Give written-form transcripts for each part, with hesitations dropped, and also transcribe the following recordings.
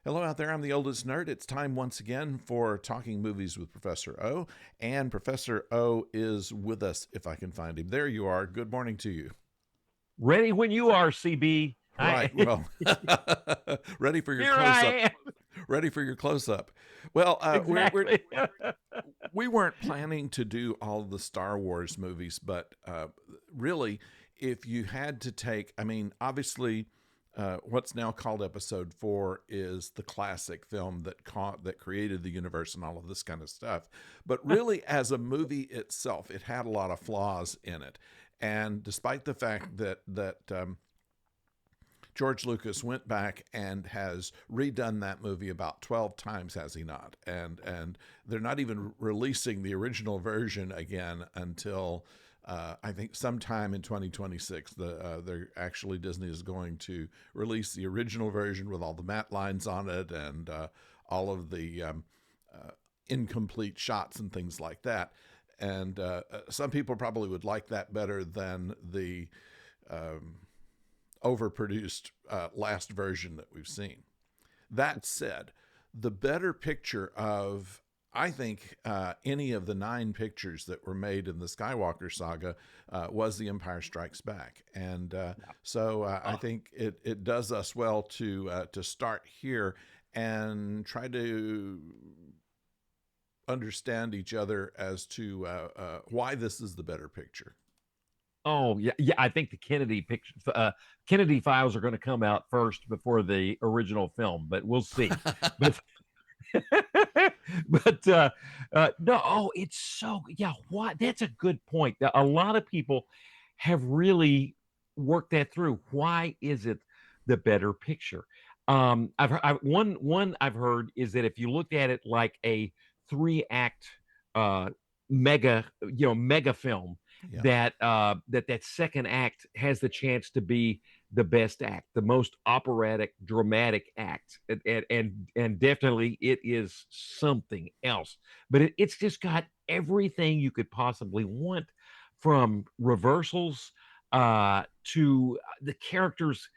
Hello out there. I'm the oldest nerd. It's time once again for Talking Movies with Professor O. And Professor O is with us if I can find him. There you are. Good morning to you. Ready when you are, CB. Right. Well, ready for your Here close I up. am. Ready for your close up. Well, Exactly. we weren't planning to do all the Star Wars movies, but really, if you had to take, I mean, obviously, what's now called Episode 4 is the classic film that created the universe and all of this kind of stuff. But really, as a movie itself, it had a lot of flaws in it. And despite the fact that George Lucas went back and has redone that movie about 12 times, has he not? And they're not even releasing the original version again until I think sometime in 2026. They're actually Disney is going to release the original version with all the matte lines on it and all of the incomplete shots and things like that. And some people probably would like that better than the um, overproduced last version that we've seen. That said, the better picture of, I think, any of the 9 pictures that were made in the Skywalker saga was The Empire Strikes Back. And so I think it does us well to start here and try to understand each other as to why this is the better picture. Oh yeah, yeah. I think the Kennedy files are going to come out first before the original film, but we'll see. But no. Oh, it's so yeah. What? That's a good point. A lot of people have really worked that through. Why is it the better picture? One I've heard is that if you looked at it like a 3 act uh mega film, Yeah. that second act has the chance to be the best act, the most operatic, dramatic act, and definitely it is something else. But it's just got everything you could possibly want, from reversals to the characters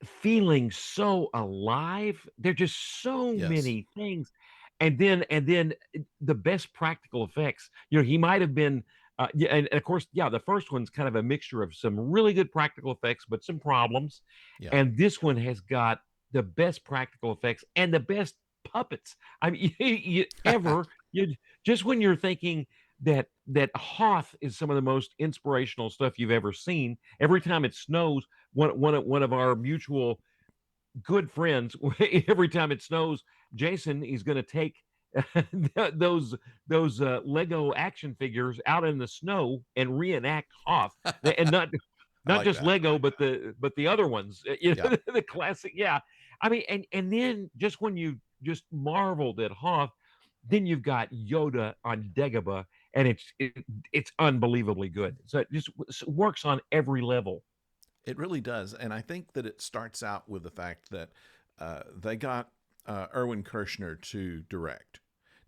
feeling so alive. There are just so Yes. many things, and then the best practical effects. He might have been. Yeah, and of course, yeah, the first one's kind of a mixture of some really good practical effects, but some problems. Yeah. And this one has got the best practical effects and the best puppets. I mean, you just when you're thinking that Hoth is some of the most inspirational stuff you've ever seen. Every time it snows, one of our mutual good friends, every time it snows, Jason is going to take those Lego action figures out in the snow and reenact Hoth, and I not like just that. Lego, but the other ones, Yeah. the classic. Yeah, I mean, and then just when you just marveled at Hoth, then you've got Yoda on Dagobah, and it's unbelievably good. So it just works on every level. It really does. And I think that it starts out with the fact that they got Erwin Kershner to direct.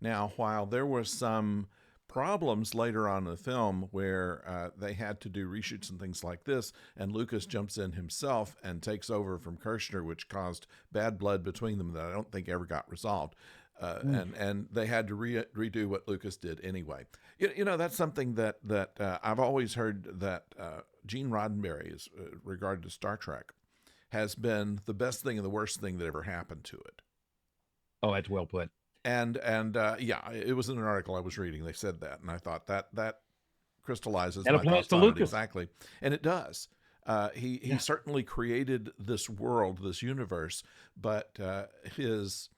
Now, while there were some problems later on in the film where they had to do reshoots and things like this, and Lucas jumps in himself and takes over from Kershner, which caused bad blood between them that I don't think ever got resolved. And they had to redo what Lucas did anyway. That's something that I've always heard that Gene Roddenberry is regarded to Star Trek has been the best thing and the worst thing that ever happened to it. Oh, that's well put. And yeah, it was in an article I was reading. They said that, and I thought that crystallizes That my applies thoughts to on it Lucas. exactly, and it does. He Yeah. certainly created this world, this universe, but his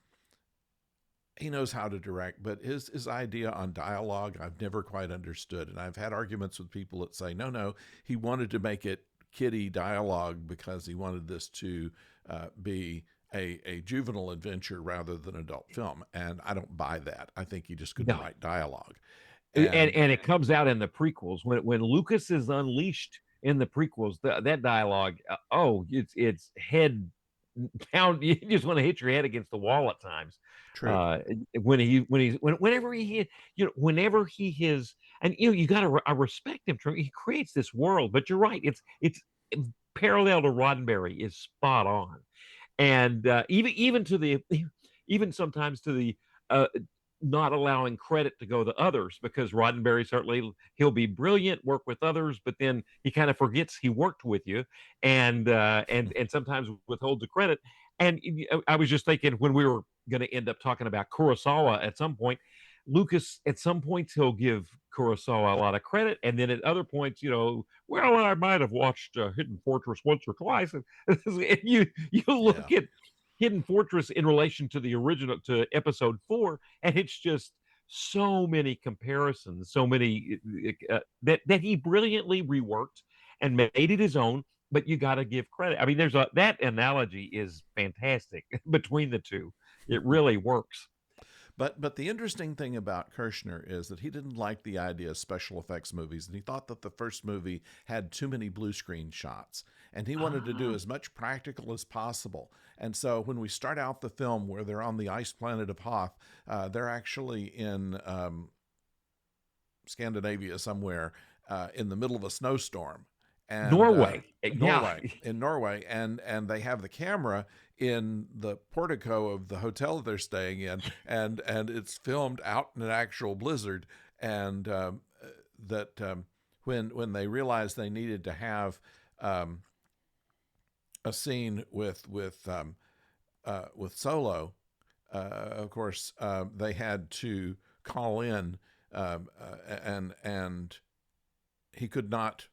he knows how to direct, but his idea on dialogue I've never quite understood, and I've had arguments with people that say no, he wanted to make it kiddie dialogue because he wanted this to be a juvenile adventure rather than adult film, and I don't buy that. I think he just couldn't No. write dialogue, and And it comes out in the prequels when Lucas is unleashed in the prequels. That dialogue, oh, it's head pound. You just want to hit your head against the wall at times. true. Uh, whenever whenever he is, and you got to I respect him. He creates this world, but you're right. It's parallel to Roddenberry is spot on. and even to the even sometimes to the uh, not allowing credit to go to others, because Roddenberry certainly, he'll be brilliant, work with others, but then he kind of forgets he worked with you, and sometimes withholds the credit. And I was just thinking, when we were going to end up talking about Kurosawa at some point, Lucas, at some points, he'll give Kurosawa a lot of credit, and then at other points, well, I might have watched Hidden Fortress once or twice, and you Yeah. look at Hidden Fortress in relation to the original, to episode 4, and it's just so many comparisons, so many that he brilliantly reworked and made it his own. But you got to give credit. I mean, that analogy is fantastic between the two. It really works. But the interesting thing about Kirshner is that he didn't like the idea of special effects movies, and he thought that the first movie had too many blue screen shots, and he wanted to do Ah, as much practical as possible. And so when we start out the film where they're on the ice planet of Hoth, they're actually in Scandinavia somewhere, in the middle of a snowstorm, and Norway. Yeah. Norway, and they have the camera in the portico of the hotel they're staying in, and it's filmed out in an actual blizzard, and that when they realized they needed to have um, a scene with Solo, of course, they had to call in, and he could not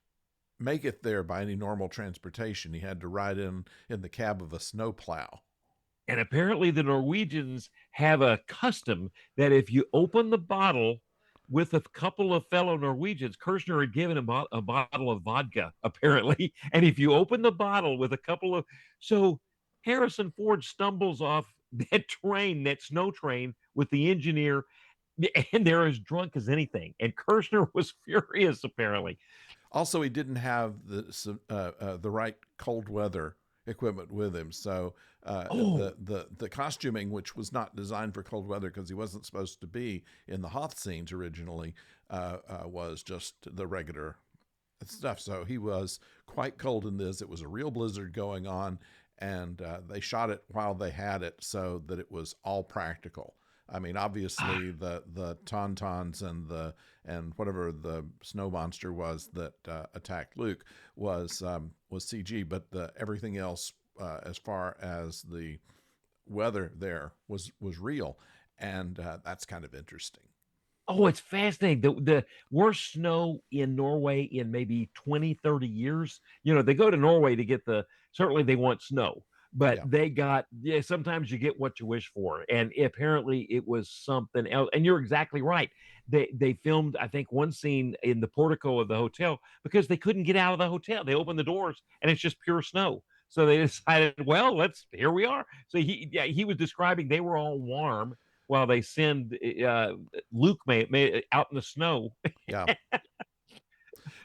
make it there by any normal transportation. He had to ride in the cab of a snowplow. And apparently, the Norwegians have a custom that if you open the bottle with a couple of fellow Norwegians, Kirshner had given him a bottle of vodka, apparently. And if you open the bottle with a couple of, so Harrison Ford stumbles off that train, that snow train, with the engineer, and they're as drunk as anything. And Kirshner was furious, apparently. Also, he didn't have the right cold weather equipment with him, so Oh, the costuming, which was not designed for cold weather because he wasn't supposed to be in the Hoth scenes originally, was just the regular stuff. So he was quite cold in this. It was a real blizzard going on, and they shot it while they had it so that it was all practical. I mean, ah, obviously the tauntauns and whatever the snow monster was that attacked Luke was CG, but everything else, as far as the weather there, was real, and that's kind of interesting. oh, it's fascinating. The worst snow in Norway in maybe 20, 30 years. They go to Norway to get certainly they want snow, but Yeah. they got, yeah, sometimes you get what you wish for. And apparently it was something else. And you're exactly right. They filmed, I think, one scene in the portico of the hotel because they couldn't get out of the hotel. They opened the doors and it's just pure snow. So they decided, well, here we are. So he was describing they were all warm while they send Luke may out in the snow. Yeah.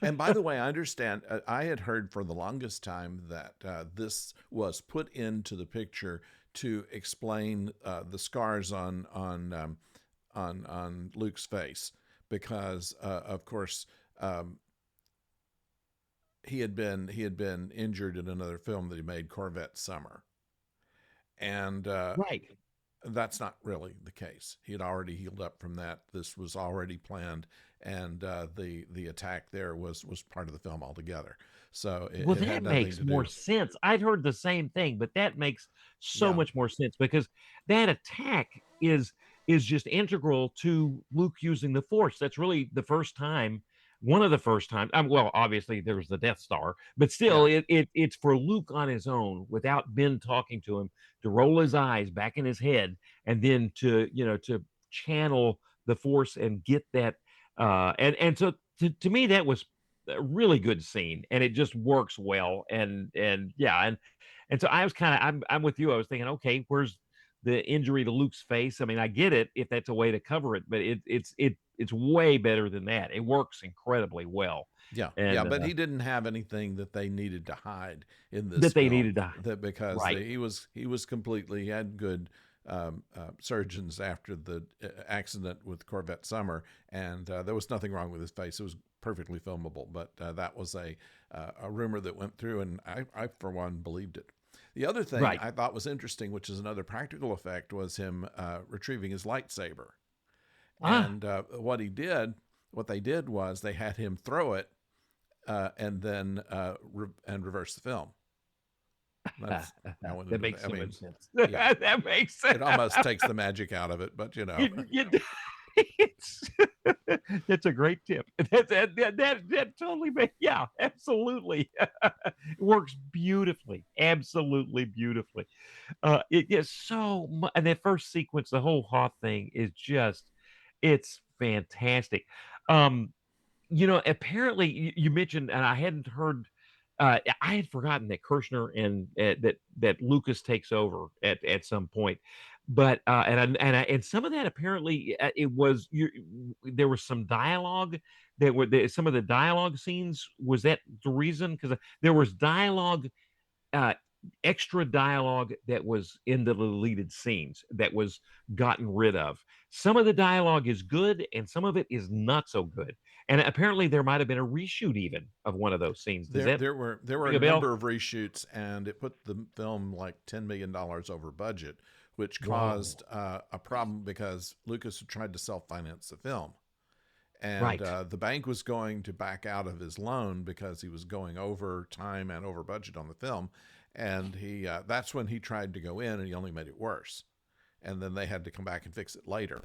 And by the way, I understand. I had heard for the longest time that this was put into the picture to explain the scars on Luke's face, because of course, um, he had been injured in another film that he made, Corvette Summer, and Right. that's not really the case. He had already healed up from that. This was already planned, and the attack there was part of the film altogether. So Well, it had that nothing makes to more do. sense. I'd heard the same thing, but that makes so Yeah, much more sense because that attack is just integral to Luke using the Force. That's really the first time, one of the first times. Well, obviously there was the Death Star, but still, yeah, it's for Luke on his own without Ben talking to him to roll his eyes back in his head and then to channel the Force and get that. And so to me that was a really good scene, and it just works well. And yeah, and so I was kind of, I'm with you. I was thinking, okay, where's the injury to Luke's face? I mean, I get it if that's a way to cover it, but it's way better than that. It works incredibly well, yeah, yeah. and But he didn't have anything that they needed to hide in this that they film. needed to, That because right. he was completely, he had good surgeons after the accident with Corvette Summer, and there was nothing wrong with his face. It was perfectly filmable. But that was a rumor that went through, and I for one believed it. The other thing Right. I thought was interesting, which is another practical effect, was him retrieving his lightsaber. Ah, And what they did was they had him throw it and then and reverse the film. That's I went that into makes that. I so mean, much sense. yeah, That makes sense. it almost takes the magic out of it, but It's that's a great tip. That totally makes, yeah, absolutely. It works beautifully, absolutely beautifully. It is so mu and that first sequence, the whole Hoth thing is just it's fantastic. Um, apparently you mentioned, and I hadn't heard, I had forgotten that Kirshner and that Lucas takes over at some point, but and some of that apparently it was there was some dialogue that some of the dialogue scenes, was that the reason? Because there was dialogue, uh, extra dialogue that was in the deleted scenes that was gotten rid of. Some of the dialogue is good and some of it is not so good. And apparently there might have been a reshoot even of one of those scenes. Does that there were a ring a bell? number of reshoots, and it put the film like $10 million over budget, which Whoa. caused a problem because Lucas tried to self-finance the film, and Right. the bank was going to back out of his loan because he was going over time and over budget on the film, and he that's when he tried to go in, and he only made it worse, and then they had to come back and fix it later.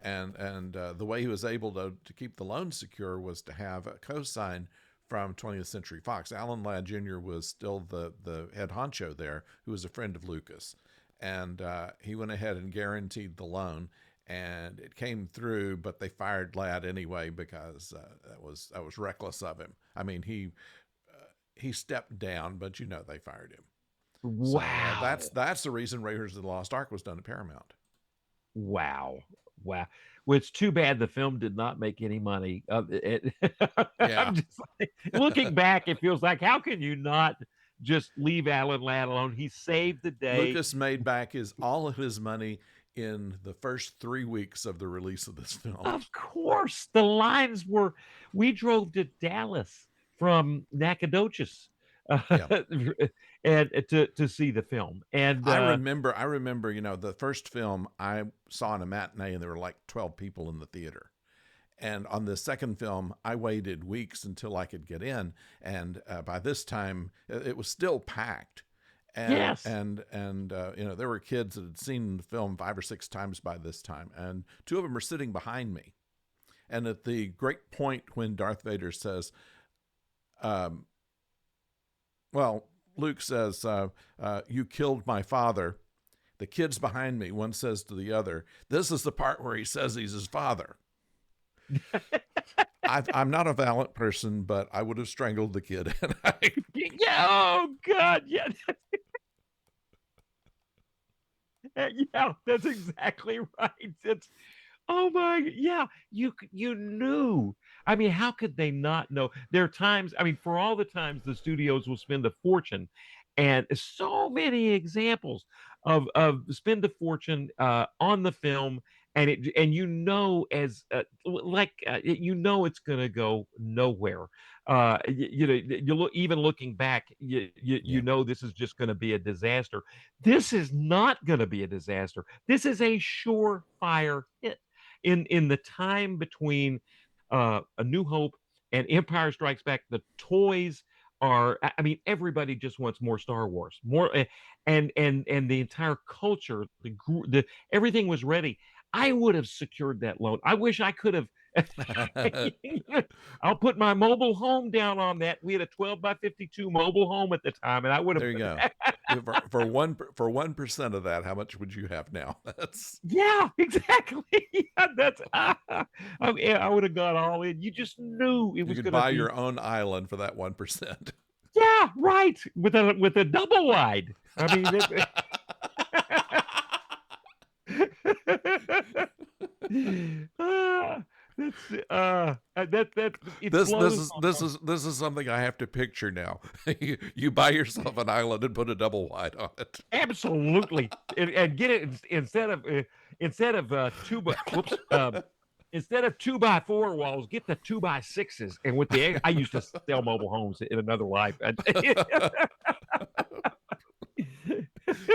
And the way he was able to keep the loan secure was to have a co-sign from 20th Century Fox. Alan Ladd Jr. was still the head honcho there, who was a friend of Lucas, and he went ahead and guaranteed the loan, and it came through. But they fired Ladd anyway because that was reckless of him. I mean, he stepped down, but they fired him. So Wow. that's the reason Raiders of the Lost Ark was done at Paramount. Wow. Wow. Well, it's too bad the film did not make any money. Yeah, I'm just like, looking back, it feels like, how can you not just leave Alan Ladd alone? He saved the day. Lucas made back his all of his money in the first 3 weeks of the release of this film. Of course, the lines were, we drove to Dallas from Nacogdoches, Yeah. and to see the film. And I remember, the first film I saw in a matinee and there were like 12 people in the theater. And on the second film, I waited weeks until I could get in, and by this time, it was still packed. And yes, there were kids that had seen the film 5 or 6 times by this time, and two of them are sitting behind me. And at the great point when Darth Vader says, um, "Well," Luke says, "You killed my father." The kids behind me, one says to the other, "This is the part where he says he's his father." I'm not a violent person, but I would have strangled the kid. And yeah, oh God, yeah. Yeah, that's exactly right. It's oh my, yeah, you knew. I mean, how could they not know? There are times, I mean, for all the times the studios will spend a fortune, and so many examples of spend a fortune on the film, and it's going to go nowhere. You look, even looking back, yeah, this is just going to be a disaster. This is not going to be a disaster. This is a surefire hit. In the time between A New Hope and Empire Strikes Back, the toys are. I mean, everybody just wants more Star Wars, more, and the entire culture, the everything was ready. I would have secured that loan. I wish I could have. I'll put my mobile home down on that. We had a 12 by 52 mobile home at the time, and I would there you go. have. For 1% of that, how much would you have now? That's Yeah, exactly. Yeah, I would have gone all in. You just knew it you was could going to buy be. your own island for that 1%. Yeah, right. With a double wide. I mean, ah, that's that it This this blows is my this mind. is this is something I have to picture now. You buy yourself an island and put a double wide on it. Absolutely, and get it instead of two by whoops. Instead of 2x4 walls, get the 2x6s. And with I used to sell mobile homes in another life.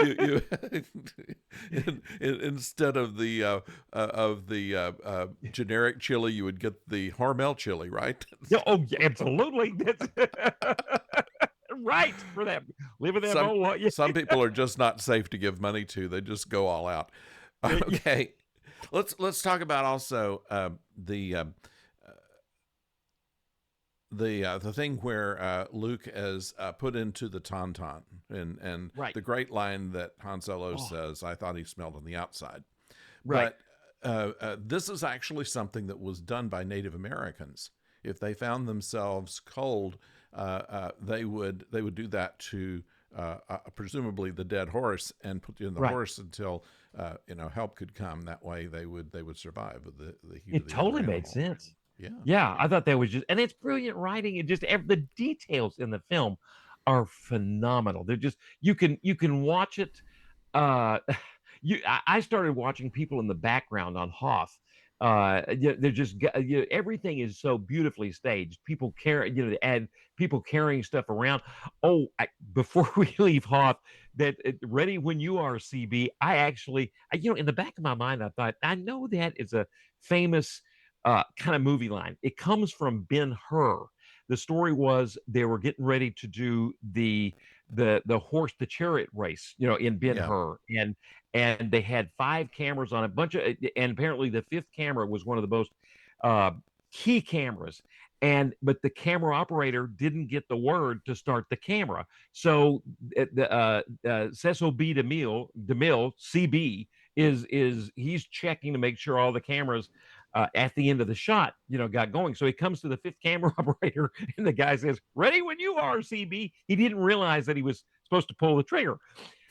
you instead of the generic chili, you would get the Hormel chili, right? Yeah, oh, yeah, absolutely. That's right for that living that some whole life. Yeah, some people are just not safe to give money to. They just go all out. yeah, Okay, let's talk about also the thing where Luke is put into the tauntaun, and right. the great line that Han Solo Oh, says, "I thought he smelled on the outside," right. but this is actually something that was done by Native Americans. If they found themselves cold, they would do that to presumably the dead horse and put you in the Right. horse until help could come. That way they would survive with the heat of It the other totally made animal. sense. Yeah, Yeah, I thought that was just, and it's brilliant writing. It just the details in the film are phenomenal. They're just you can watch it. I started watching people in the background on Hoth. They're just everything is so beautifully staged. People carry, and people carrying stuff around. Oh, before we leave Hoth, that ready when you are, CB. I actually, in the back of my mind, I thought I know that is a famous kind of movie line. It comes from Ben Hur. The story was they were getting ready to do the horse, the chariot race, in Ben yeah. Hur, and they had five cameras on a bunch of, and apparently the fifth camera was one of the most uh, key cameras. And but the camera operator didn't get the word to start the camera, so Cecil B. DeMille, CB, is he's checking to make sure all the cameras at the end of the shot, got going. So he comes to the fifth camera operator, and the guy says, "Ready when you are, CB." He didn't realize that he was supposed to pull the trigger.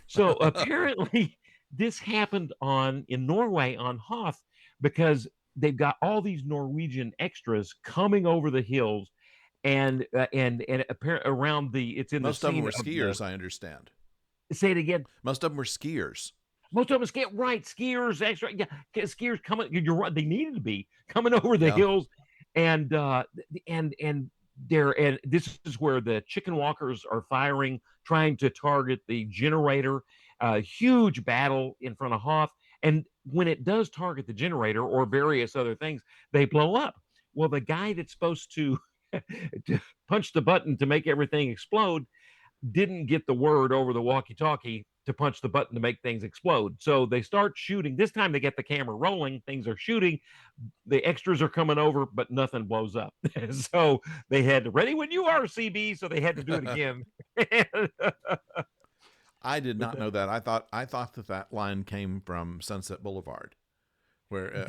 So apparently, this happened on in Norway on Hoth because they've got all these Norwegian extras coming over the hills, and around it's in the Most of them scene were of the. skiers, I understand. Say it again. Most of them were skiers. Most of us get right skiers, extra, yeah, skiers coming. You're right; they needed to be coming over the Yeah. hills, and and this is where the chicken walkers are firing, trying to target the generator. Huge battle in front of Hoth, and when it does target the generator or various other things, they blow up. Well, the guy that's supposed to to punch the button to make everything explode didn't get the word over the walkie-talkie to punch the button to make things explode. So they start shooting. This time they get the camera rolling. Things are shooting. The extras are coming over, but nothing blows up. So they had to, ready when you are, CB. So they had to do it again. I did But not know that. I thought that line came from Sunset Boulevard, where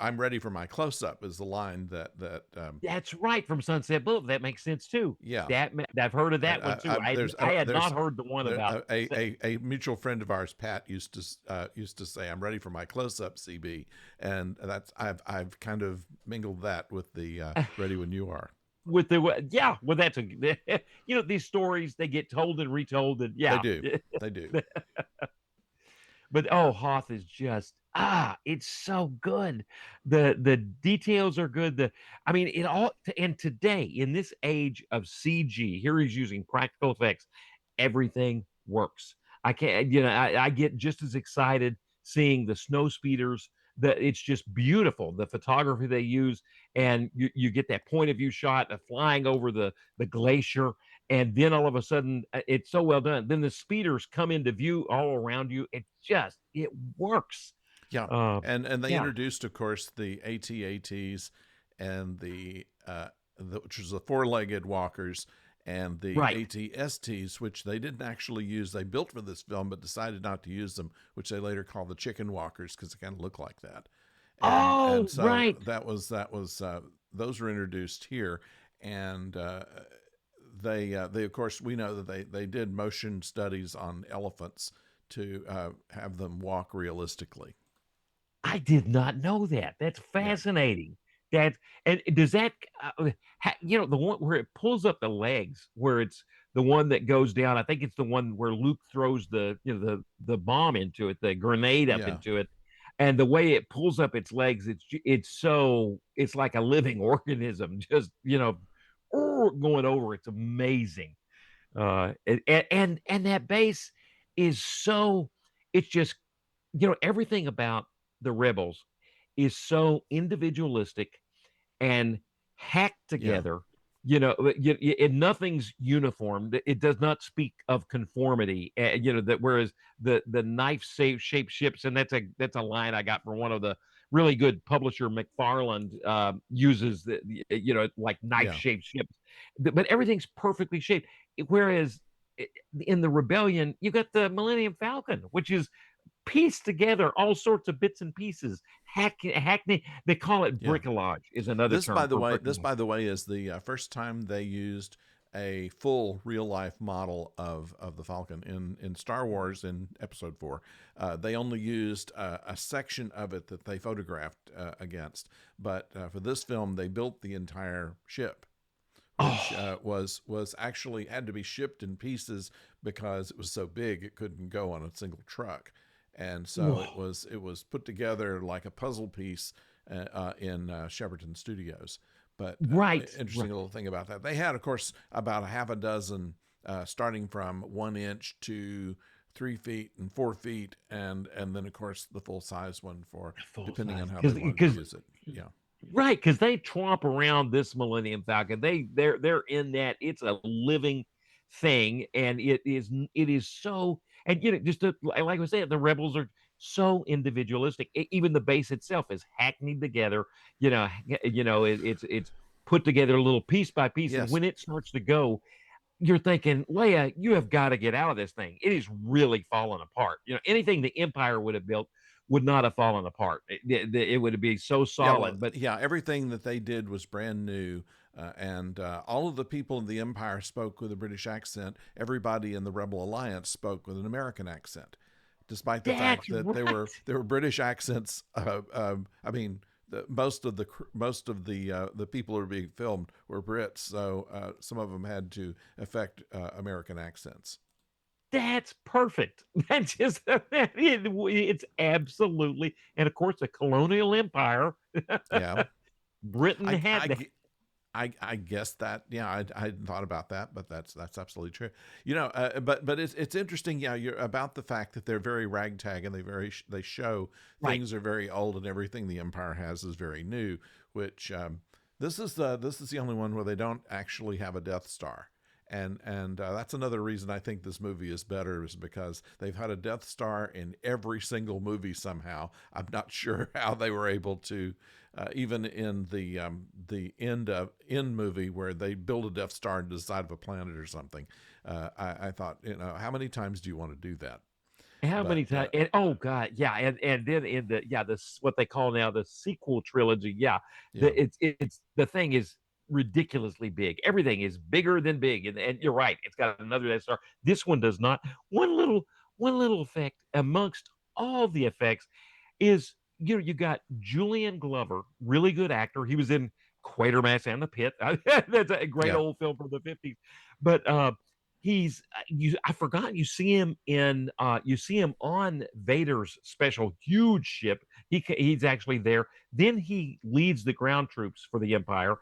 I'm ready for my close up is the line that that's right, from Sunset Boulevard. That makes sense too. yeah. I've heard of that one I, too. I there's I had there's not heard the one there, about. a mutual friend of ours, Pat, used to say, "I'm ready for my close up, CB," and that's I've kind of mingled that with the "Ready when you are." With the, yeah, well, that's a these stories, they get told and retold, and They yeah. do, they do. But oh, Hoth is just, it's so good. The details are good. I mean, it all, and today in this age of CG, here he's using practical effects. Everything works. I can't, I get just as excited seeing the snow speeders. That it's just beautiful. The photography they use, and you get that point of view shot of flying over the glacier, and then all of a sudden, it's so well done. Then the speeders come into view all around you. It works. Yeah, Uh, and they yeah, introduced, of course, the AT-ATs and which was the four-legged walkers, and the right. AT-STs, which they didn't actually use. They built for this film, but decided not to use them, which they later called the chicken walkers because they kind of look like that. And Oh, so right. that was those were introduced here, and they of course we know that they did motion studies on elephants to have them walk realistically. I did not know that. That's Yeah, fascinating. That, and does that, the one where it pulls up the legs, where it's the one that goes down. I think it's the one where Luke throws the bomb into it, the grenade up yeah. into it, and the way it pulls up its legs, it's like a living organism, just going over. It's amazing. And that base. is so it's just everything about the Rebels is so individualistic and hacked Yeah. together. And nothing's uniform. It does not speak of conformity. That whereas the knife shaped ships, and that's a line I got from one of the really good publisher McFarland uses like knife Yeah. shaped ships, but everything's perfectly shaped. Whereas in the Rebellion, you got the Millennium Falcon, which is piece together all sorts of bits and pieces. Hackney, they call it Yeah. bricolage, is another This, by term the for way, this bricolage. by the way is the first time they used a full real life model of the Falcon in Star Wars in Episode 4. They only used a section of it that they photographed against, but for this film they built the entire ship, which Oh, was actually had to be shipped in pieces because it was so big it couldn't go on a single truck, and so whoa. it was put together like a puzzle piece in Shepperton Studios. But Right, interesting right. little thing about that, they had, of course, about a half a dozen, starting from 1 inch to 3 feet and 4 feet, and then of course the full size one for Full depending size, on how they wanted to because use it. Yeah, right, because they tromp around this Millennium Falcon. They're in that. It's a living thing, and it is so. And just like I said, the Rebels are so individualistic. Even the base itself is hackneyed together. It's put together little piece by piece, and yes, when it starts to go, you're thinking, Leia, you have got to get out of this thing. It is really falling apart. Anything the Empire would have built would not have fallen apart. It would be so yeah, well, solid. But yeah, everything that they did was brand new. And all of the people in the Empire spoke with a British accent. Everybody in the Rebel Alliance spoke with an American accent, despite the that's fact that there right. were there were British accents. I mean, most of the people who were being filmed were Brits, so some of them had to affect American accents. That's perfect. That's just it's absolutely, and of course the colonial empire, Yeah, Britain I had that. I I guess that, yeah, I hadn't thought about that, but that's absolutely true. But it's interesting, yeah, you're about the fact that they're very ragtag, and they show Right. things are very old, and everything the Empire has is very new. Which this is the only one where they don't actually have a Death Star, and that's another reason I think this movie is better, is because they've had a Death Star in every single movie somehow. I'm not sure how they were able to, even in the end movie where they build a Death Star into the side of a planet or something. I thought, how many times do you want to do that? How But many times? And oh god, yeah, and then in this what they call now the sequel trilogy. Yeah, yeah, it's the thing is ridiculously big. Everything is bigger than big, and you're right. It's got another Death Star. This one does not. One little effect amongst all the effects is you got Julian Glover, really good actor. He was in Quatermass and the Pit. That's a great yeah, old film from the 50s. But he's you I forgot you see him on Vader's special huge ship. He's actually there. Then he leads the ground troops for the Empire.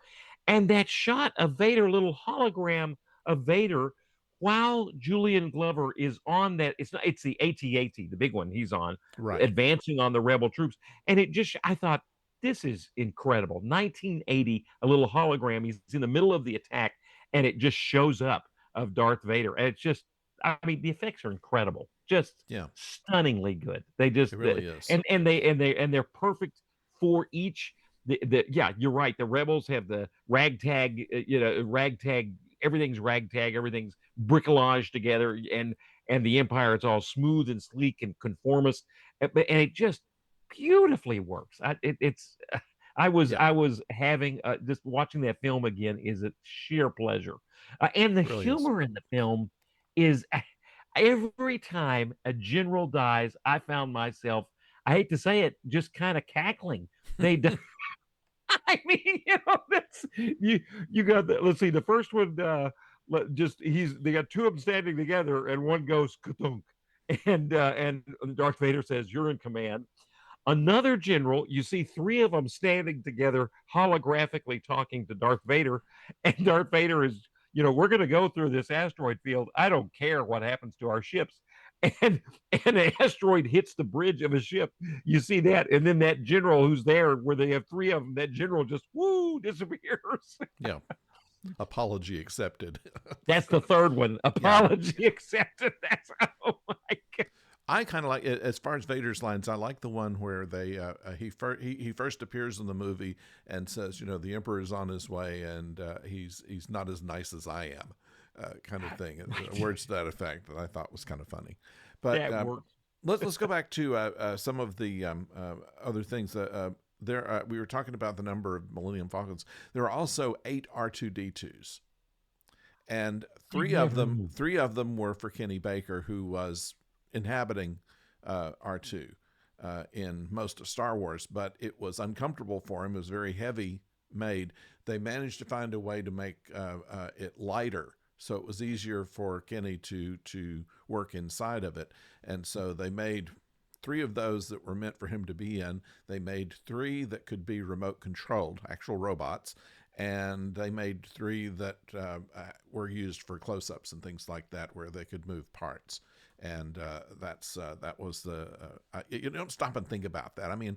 And that shot of Vader, little hologram of Vader, while Julian Glover is on that, it's the AT-AT, the big one he's on, right, advancing on the rebel troops. And I thought, this is incredible. 1980, a little hologram. He's in the middle of the attack, and it just shows up of Darth Vader. And it's just, I mean, the effects are incredible, just yeah, stunningly good. They just it really is. and they're perfect for each. Yeah, you're right. The rebels have the ragtag, ragtag. Everything's ragtag. Everything's bricolage together, and the Empire, it's all smooth and sleek and conformist, and it just beautifully works. It's Yeah, I was having just watching that film again is a sheer pleasure, and the it really is. humor in the film is every time a general dies, I found myself, I hate to say it, just kind of cackling. They I mean, that's you got let's see, the first one just they got two of them standing together and one goes kathunk. And Darth Vader says, "You're in command." Another general, you see three of them standing together, holographically talking to Darth Vader, and Darth Vader is, we're going to go through this asteroid field. I don't care what happens to our ships. and and an asteroid hits the bridge of a ship. You see that, and then that general who's there, where they have three of them, that general just disappears. Yeah. Apology accepted. That's the third one. Yeah. Apology accepted. That's oh my god. I kind of like it as far as Vader's lines. I like the one where he first appears in the movie and says, the Emperor is on his way, and he's not as nice as I am, kind of thing. Words to that effect that I thought was kind of funny. But That works. let's go back to some of the other things. We were talking about the number of Millennium Falcons. There are also 8 R2D2s, and three of them were for Kenny Baker, who was inhabiting R2 in most of Star Wars, but it was uncomfortable for him. It was very heavy made. They managed to find a way to make it lighter, so it was easier for Kenny to work inside of it. And so they made 3 of those that were meant for him to be in. They made 3 that could be remote controlled, actual robots, and they made 3 that were used for close-ups and things like that, where they could move parts. And that was the you don't stop and think about that. I mean,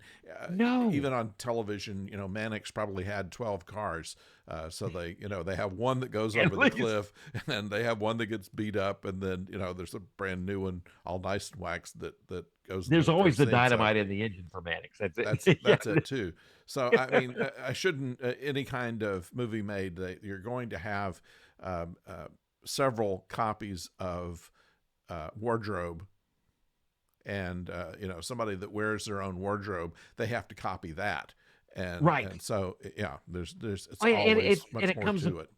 No. even on television, Mannix probably had 12 cars, so they have one that goes over the cliff, and they have one that gets beat up, and then there's a brand new one, all nice and waxed, that goes. There's always the dynamite in the engine for Mannix. That's it. That's it too. So I mean, I shouldn't any kind of movie made that you're going to have several copies of wardrobe, and somebody that wears their own wardrobe, they have to copy that, and right. And so there's it's always much more to it,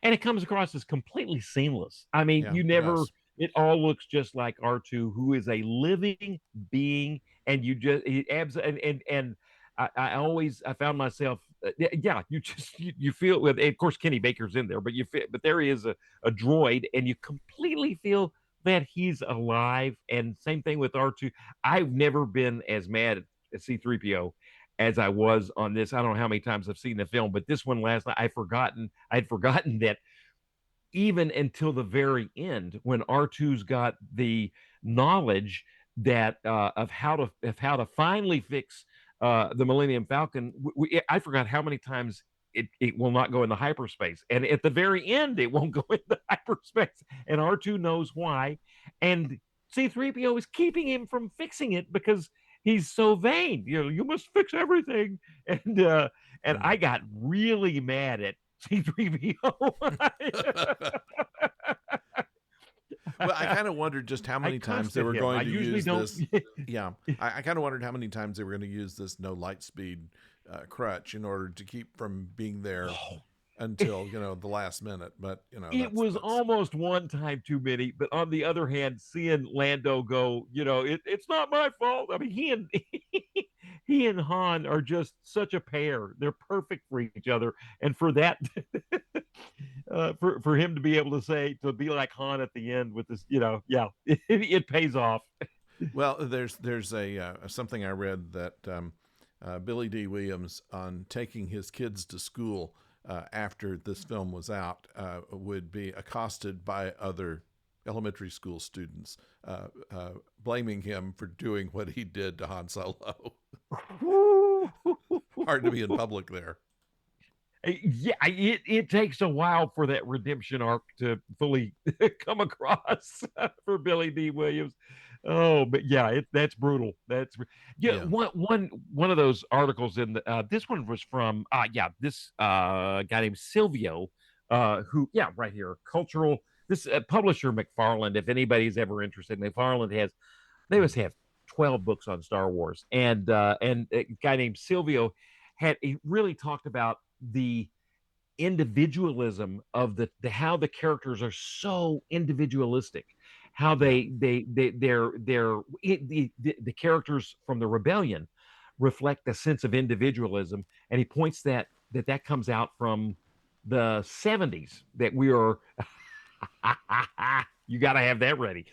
and it comes across as completely seamless. I mean, you never. It all looks just like R2, who is a living being, and I always found myself, you feel with, of course, Kenny Baker's in there, but there is a droid, and you completely feel that he's alive. And same thing with R2. I've never been as mad at C-3PO as I was on this. I don't know how many times I've seen the film, but this one last night, I'd forgotten that even until the very end, when R2's got the knowledge that of how to finally fix the Millennium Falcon, I forgot how many times it will not go into hyperspace, and at the very end it won't go into hyperspace, and R2 knows why, and C-3PO is keeping him from fixing it because he's so vain. You must fix everything, and I got really mad at C-3PO. Well, I kind of wondered just how many times they were going to use this. Yeah, I kind of wondered how many times they were going to use this no light speed crutch in order to keep from being there until the last minute. But it was almost one time too many. But on the other hand, seeing Lando go, it's not my fault. I mean, he and Han are just such a pair. They're perfect for each other, and for that, for him to be able to be like Han at the end with this, it pays off. Well, there's a something I read that Billy D. Williams, on taking his kids to school after this film was out, would be accosted by other elementary school students, blaming him for doing what he did to Han Solo. Hard to be in public there. Yeah, it takes a while for that redemption arc to fully come across for Billy D. Williams. Oh, but yeah, that's brutal. One of those articles in this one was from this guy named Silvio, who right here, cultural. This publisher McFarland. If anybody's ever interested, McFarland they must have 12 books on Star Wars, and a guy named Silvio he really talked about the individualism of how the characters are so individualistic, how the characters from the rebellion reflect a sense of individualism, and he points that comes out from the 70s, that we are you got to have that ready.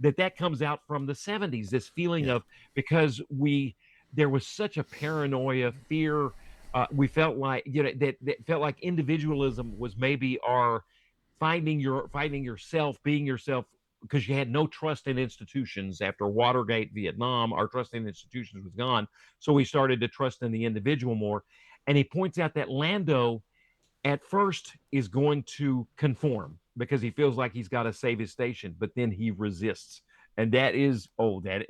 that comes out from the 70s, this feeling of, because there was such a paranoia, fear. We felt like that felt like individualism was maybe our finding yourself, being yourself because you had no trust in institutions after Watergate, Vietnam. Our trust in institutions was gone, so we started to trust in the individual more. And he points out that Lando at first is going to conform because he feels like he's got to save his station, but then he resists. And that is, oh, that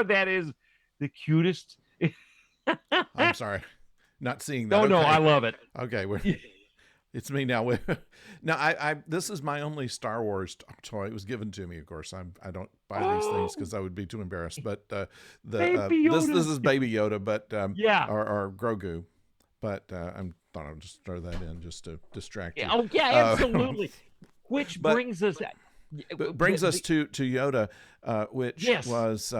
that is the cutest. I'm sorry, not seeing that. Oh no, I Okay, love it. okay, it's me now. Now, I this is my only Star Wars toy. It was given to me, of course. I don't buy these things Oh, because I would be too embarrassed. But baby this Yoda. is Baby Yoda, but Yeah. or Grogu. But I'm thought I'd just throw that in just to distract Yeah. you. Oh yeah, Uh, absolutely. Which but brings us brings us to Yoda, which yes. was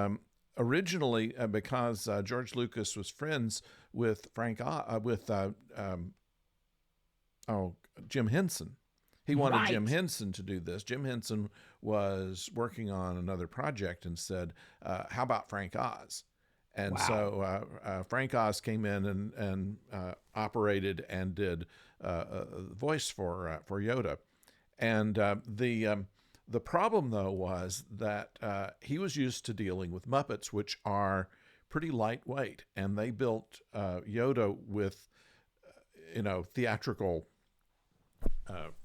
originally because George Lucas was friends with oh, Jim Henson. He wanted Jim Right. Henson to do this. Jim Henson was working on another project and said, "How about Frank Oz?" And Wow. so Frank Oz came in and operated and did voice for Yoda. And the problem though was that he was used to dealing with Muppets, which are pretty lightweight, and they built Yoda with theatrical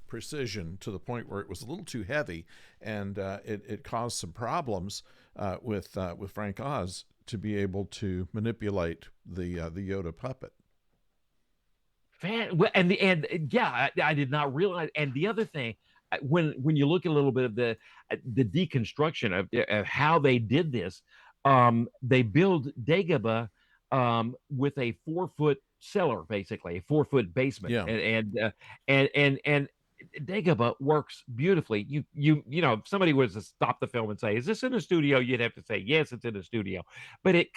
precision to the point where it was a little too heavy, and it caused some problems with Frank Oz to be able to manipulate the Yoda puppet. And yeah, I did not realize. And the other thing, when you look at a little bit of the deconstruction of how they did this, they build Dagobah with a 4 foot cellar, basically a 4 foot basement, Yeah, and Dagobah works beautifully. If somebody was to stop the film and say, "Is this in a studio?" You'd have to say, "Yes, it's in a studio," but it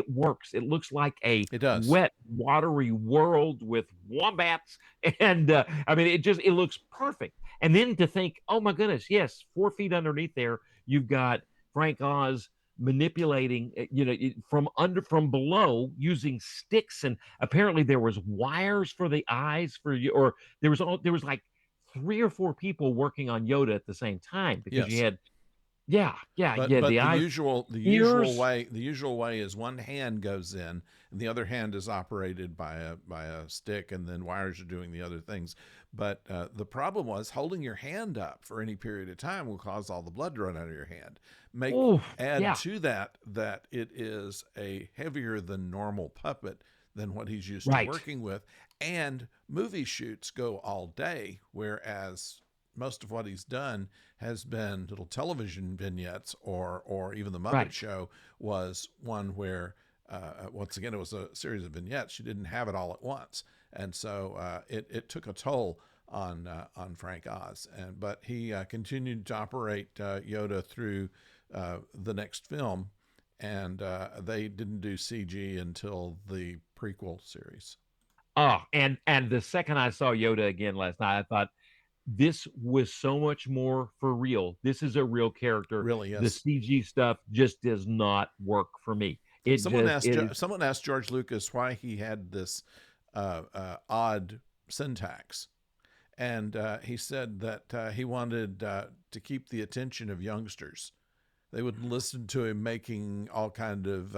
works. It looks like a it does. wet, watery world with wombats, and I mean, it looks perfect. And then to think, oh my goodness, yes, 4 feet underneath there, you've got Frank Oz manipulating from below using sticks, and apparently there was wires for the eyes for you, or there was like 3 or 4 people working on Yoda at the same time because you Yes. had, yeah, yeah, But yeah, the the eyes, usual the usual ears, way the usual way is one hand goes in and the other hand is operated by a stick, and then wires are doing the other things. But the problem was holding your hand up for any period of time will cause all the blood to run out of your hand. oh Add yeah, to that it is a heavier than normal puppet than what he's used to right, working with, and movie shoots go all day, whereas most of what he's done has been little television vignettes, or even the Muppet right. Show was one where once again it was a series of vignettes. You didn't have it all at once, and so it took a toll on Frank Oz. But he continued to operate Yoda through the next film, and they didn't do CG until the prequel series. Oh, and the second I saw Yoda again last night, I thought this was so much more for real. This is a real character. Really The is. CG stuff just does not work for me. It is Someone asked George Lucas why he had this odd syntax, and he said that he wanted to keep the attention of youngsters. They would listen to him making all kind of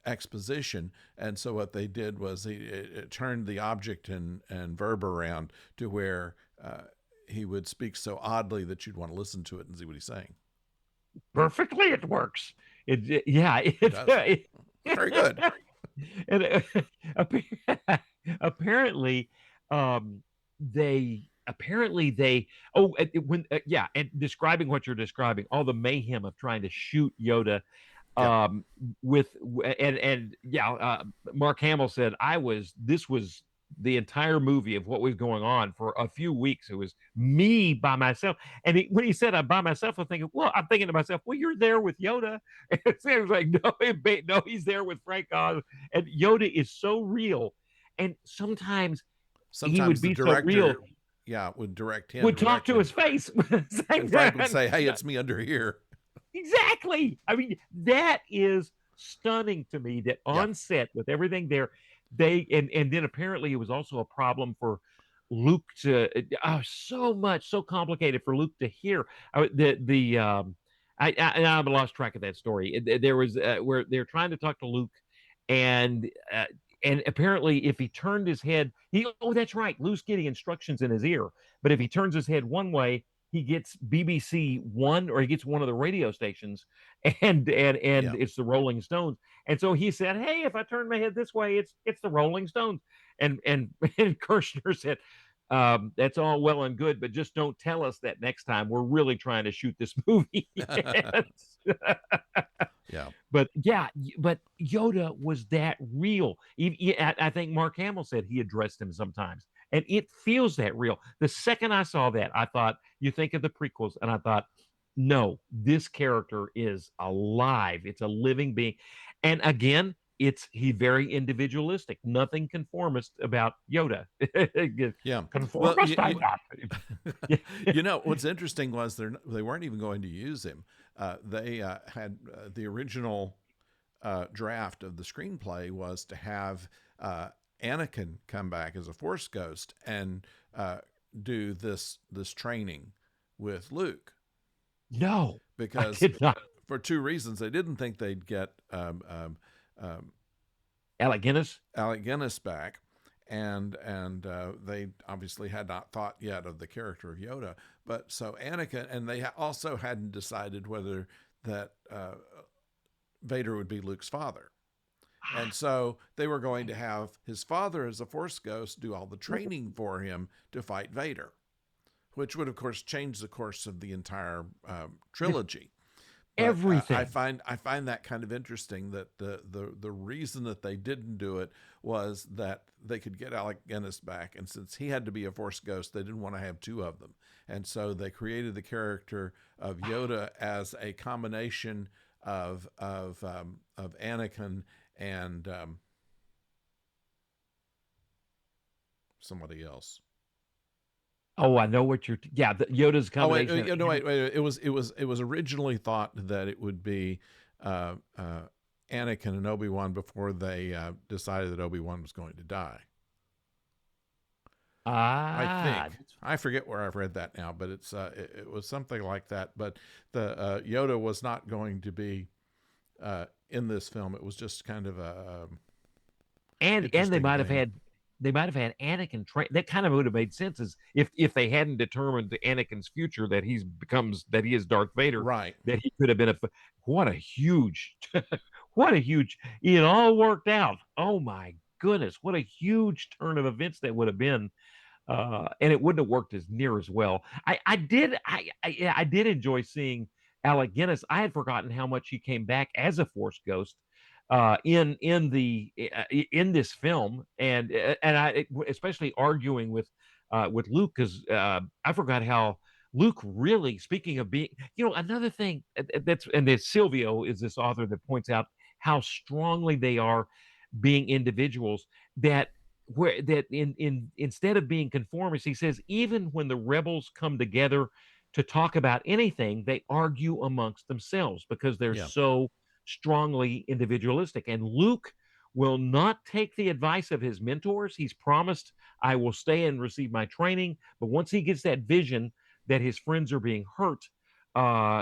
exposition, and so what they did was it turned the object and verb around to where he would speak so oddly that you'd want to listen to it and see what he's saying. perfectly. It works. Yeah. It does. Very good. And apparently, um, they when yeah, and describing what you're describing, all the mayhem of trying to shoot Yoda, Yep. um with and yeah, Mark Hamill said, this was the entire movie of what was going on for a few weeks. It was me by myself. And when he said I'm by myself, I'm thinking to myself, well, you're there with Yoda. And it was like, no, he's there with Frank Oz. And Yoda is so real, and sometimes he would Sometimes the be so real, director, yeah, would direct him would talk to directly, his face. and Frank would say, "Hey, it's me under here." Exactly. I mean, that is stunning to me that Yeah. on set with everything there, and then apparently it was also a problem for Luke to so much, so complicated for Luke to hear. I've lost track of that story. There was where they're trying to talk to Luke, and apparently, if he turned his head, that's right. Luke's getting instructions in his ear, but if he turns his head one way, he gets BBC One, or he gets one of the radio stations, and Yeah. it's the Rolling Stones. And so he said, "Hey, if I turn my head this way, it's the Rolling Stones." And and Kirshner said, "That's all well and good, but just don't tell us that next time. We're really trying to shoot this movie." Yeah. But yeah, but Yoda was that real. I think Mark Hamill said he addressed him sometimes, and it feels that real. The second I saw that, I thought, you think of the prequels, and I thought, no, this character is alive. It's a living being. And again, he very individualistic, nothing conformist about Yoda. Yeah. Well, Conformist, I'm not. what's interesting was they weren't even going to use him. They had the original draft of the screenplay was to have Anakin come back as a Force ghost and do this training with Luke, No, I because did not. for two reasons. They didn't think they'd get Alec Guinness. Alec Guinness back, and they obviously had not thought yet of the character of Yoda. But so Anakin, and they also hadn't decided whether that Vader would be Luke's father. And so they were going to have his father as a Force ghost do all the training for him to fight Vader, which would, of course, change the course of the entire trilogy. But Everything. I find that kind of interesting, that the reason that they didn't do it was that they could get Alec Guinness back, and since he had to be a Force ghost, they didn't want to have two of them, and so they created the character of Yoda as a combination of Anakin and somebody else. Oh, I know what Yoda's Oh wait, combination. no, wait. It was originally thought that it would be Anakin and Obi-Wan before they decided that Obi-Wan was going to die. I think I forget where I've read that now, but it was something like that. But the Yoda was not going to be in this film. It was just kind of a and they interesting might have thing. had Anakin train. That kind of would have made sense, as if they hadn't determined Anakin's future, that he is Darth Vader, Right. that he could have been what a huge what a huge it all worked out. Oh my goodness, what a huge turn of events that would have been. And it wouldn't have worked as near as well. I did enjoy seeing Alec Guinness. I had forgotten how much he came back as a Force ghost in this film, and I especially arguing with Luke, because I forgot how Luke really, speaking of being, another thing that Silvio is this author that points out how strongly they are being individuals, that where that in instead of being conformists, he says, even when the rebels come together to talk about anything, they argue amongst themselves because they're Yeah. so strongly individualistic. And Luke will not take the advice of his mentors. He's promised, I will stay and receive my training, but once he gets that vision that his friends are being hurt,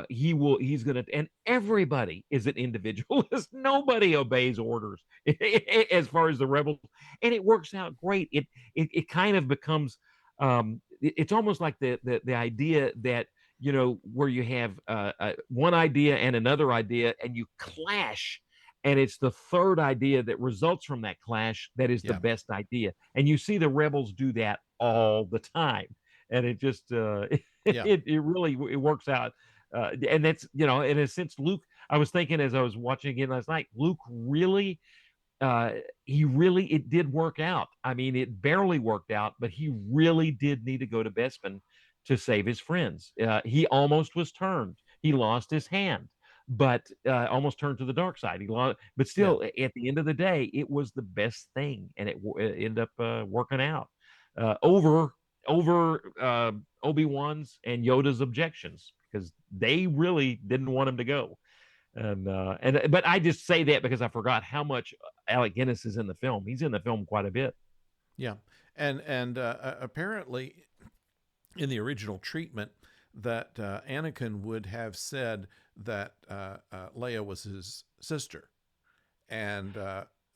he's gonna, and everybody is an individualist. Nobody obeys orders as far as the rebels, and it works out great. It kind of becomes, it's almost like the idea that, where you have one idea and another idea, and you clash, and it's the third idea that results from that clash that is the Yeah. best idea. And you see the rebels do that all the time, and it just Yeah. it really it works out. And that's, in a sense, Luke. I was thinking as I was watching again last night, Luke really, it did work out. I mean, it barely worked out, but he really did need to go to Bespin to save his friends. He almost was turned. He lost his hand, but almost turned to the dark side. He lost, but Yeah. still, at the end of the day, it was the best thing, and it ended up working out over Obi-Wan's and Yoda's objections, because they really didn't want him to go. But I just say that because I forgot how much Alec Guinness is in the film. He's in the film quite a bit. Yeah, and apparently in the original treatment that Anakin would have said that Leia was his sister, and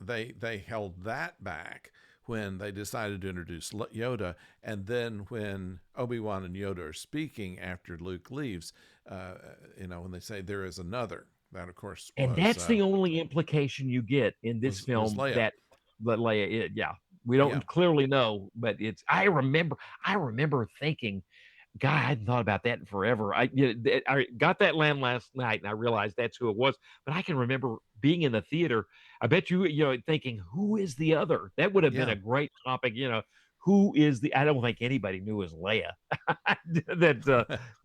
they held that back when they decided to introduce Yoda, and then when Obi-Wan and Yoda are speaking after Luke leaves, when they say there is another, that of course And that's the only implication you get in this was film Leia. that Leia, yeah, we Yeah, don't clearly know, but it's. I remember thinking, God, I hadn't thought about that in forever. I got that land last night, and I realized that's who it was. But I can remember being in the theater. I bet thinking, who is the other? That would have been yeah, a great topic. Who is the? I don't think anybody knew it was Leia. that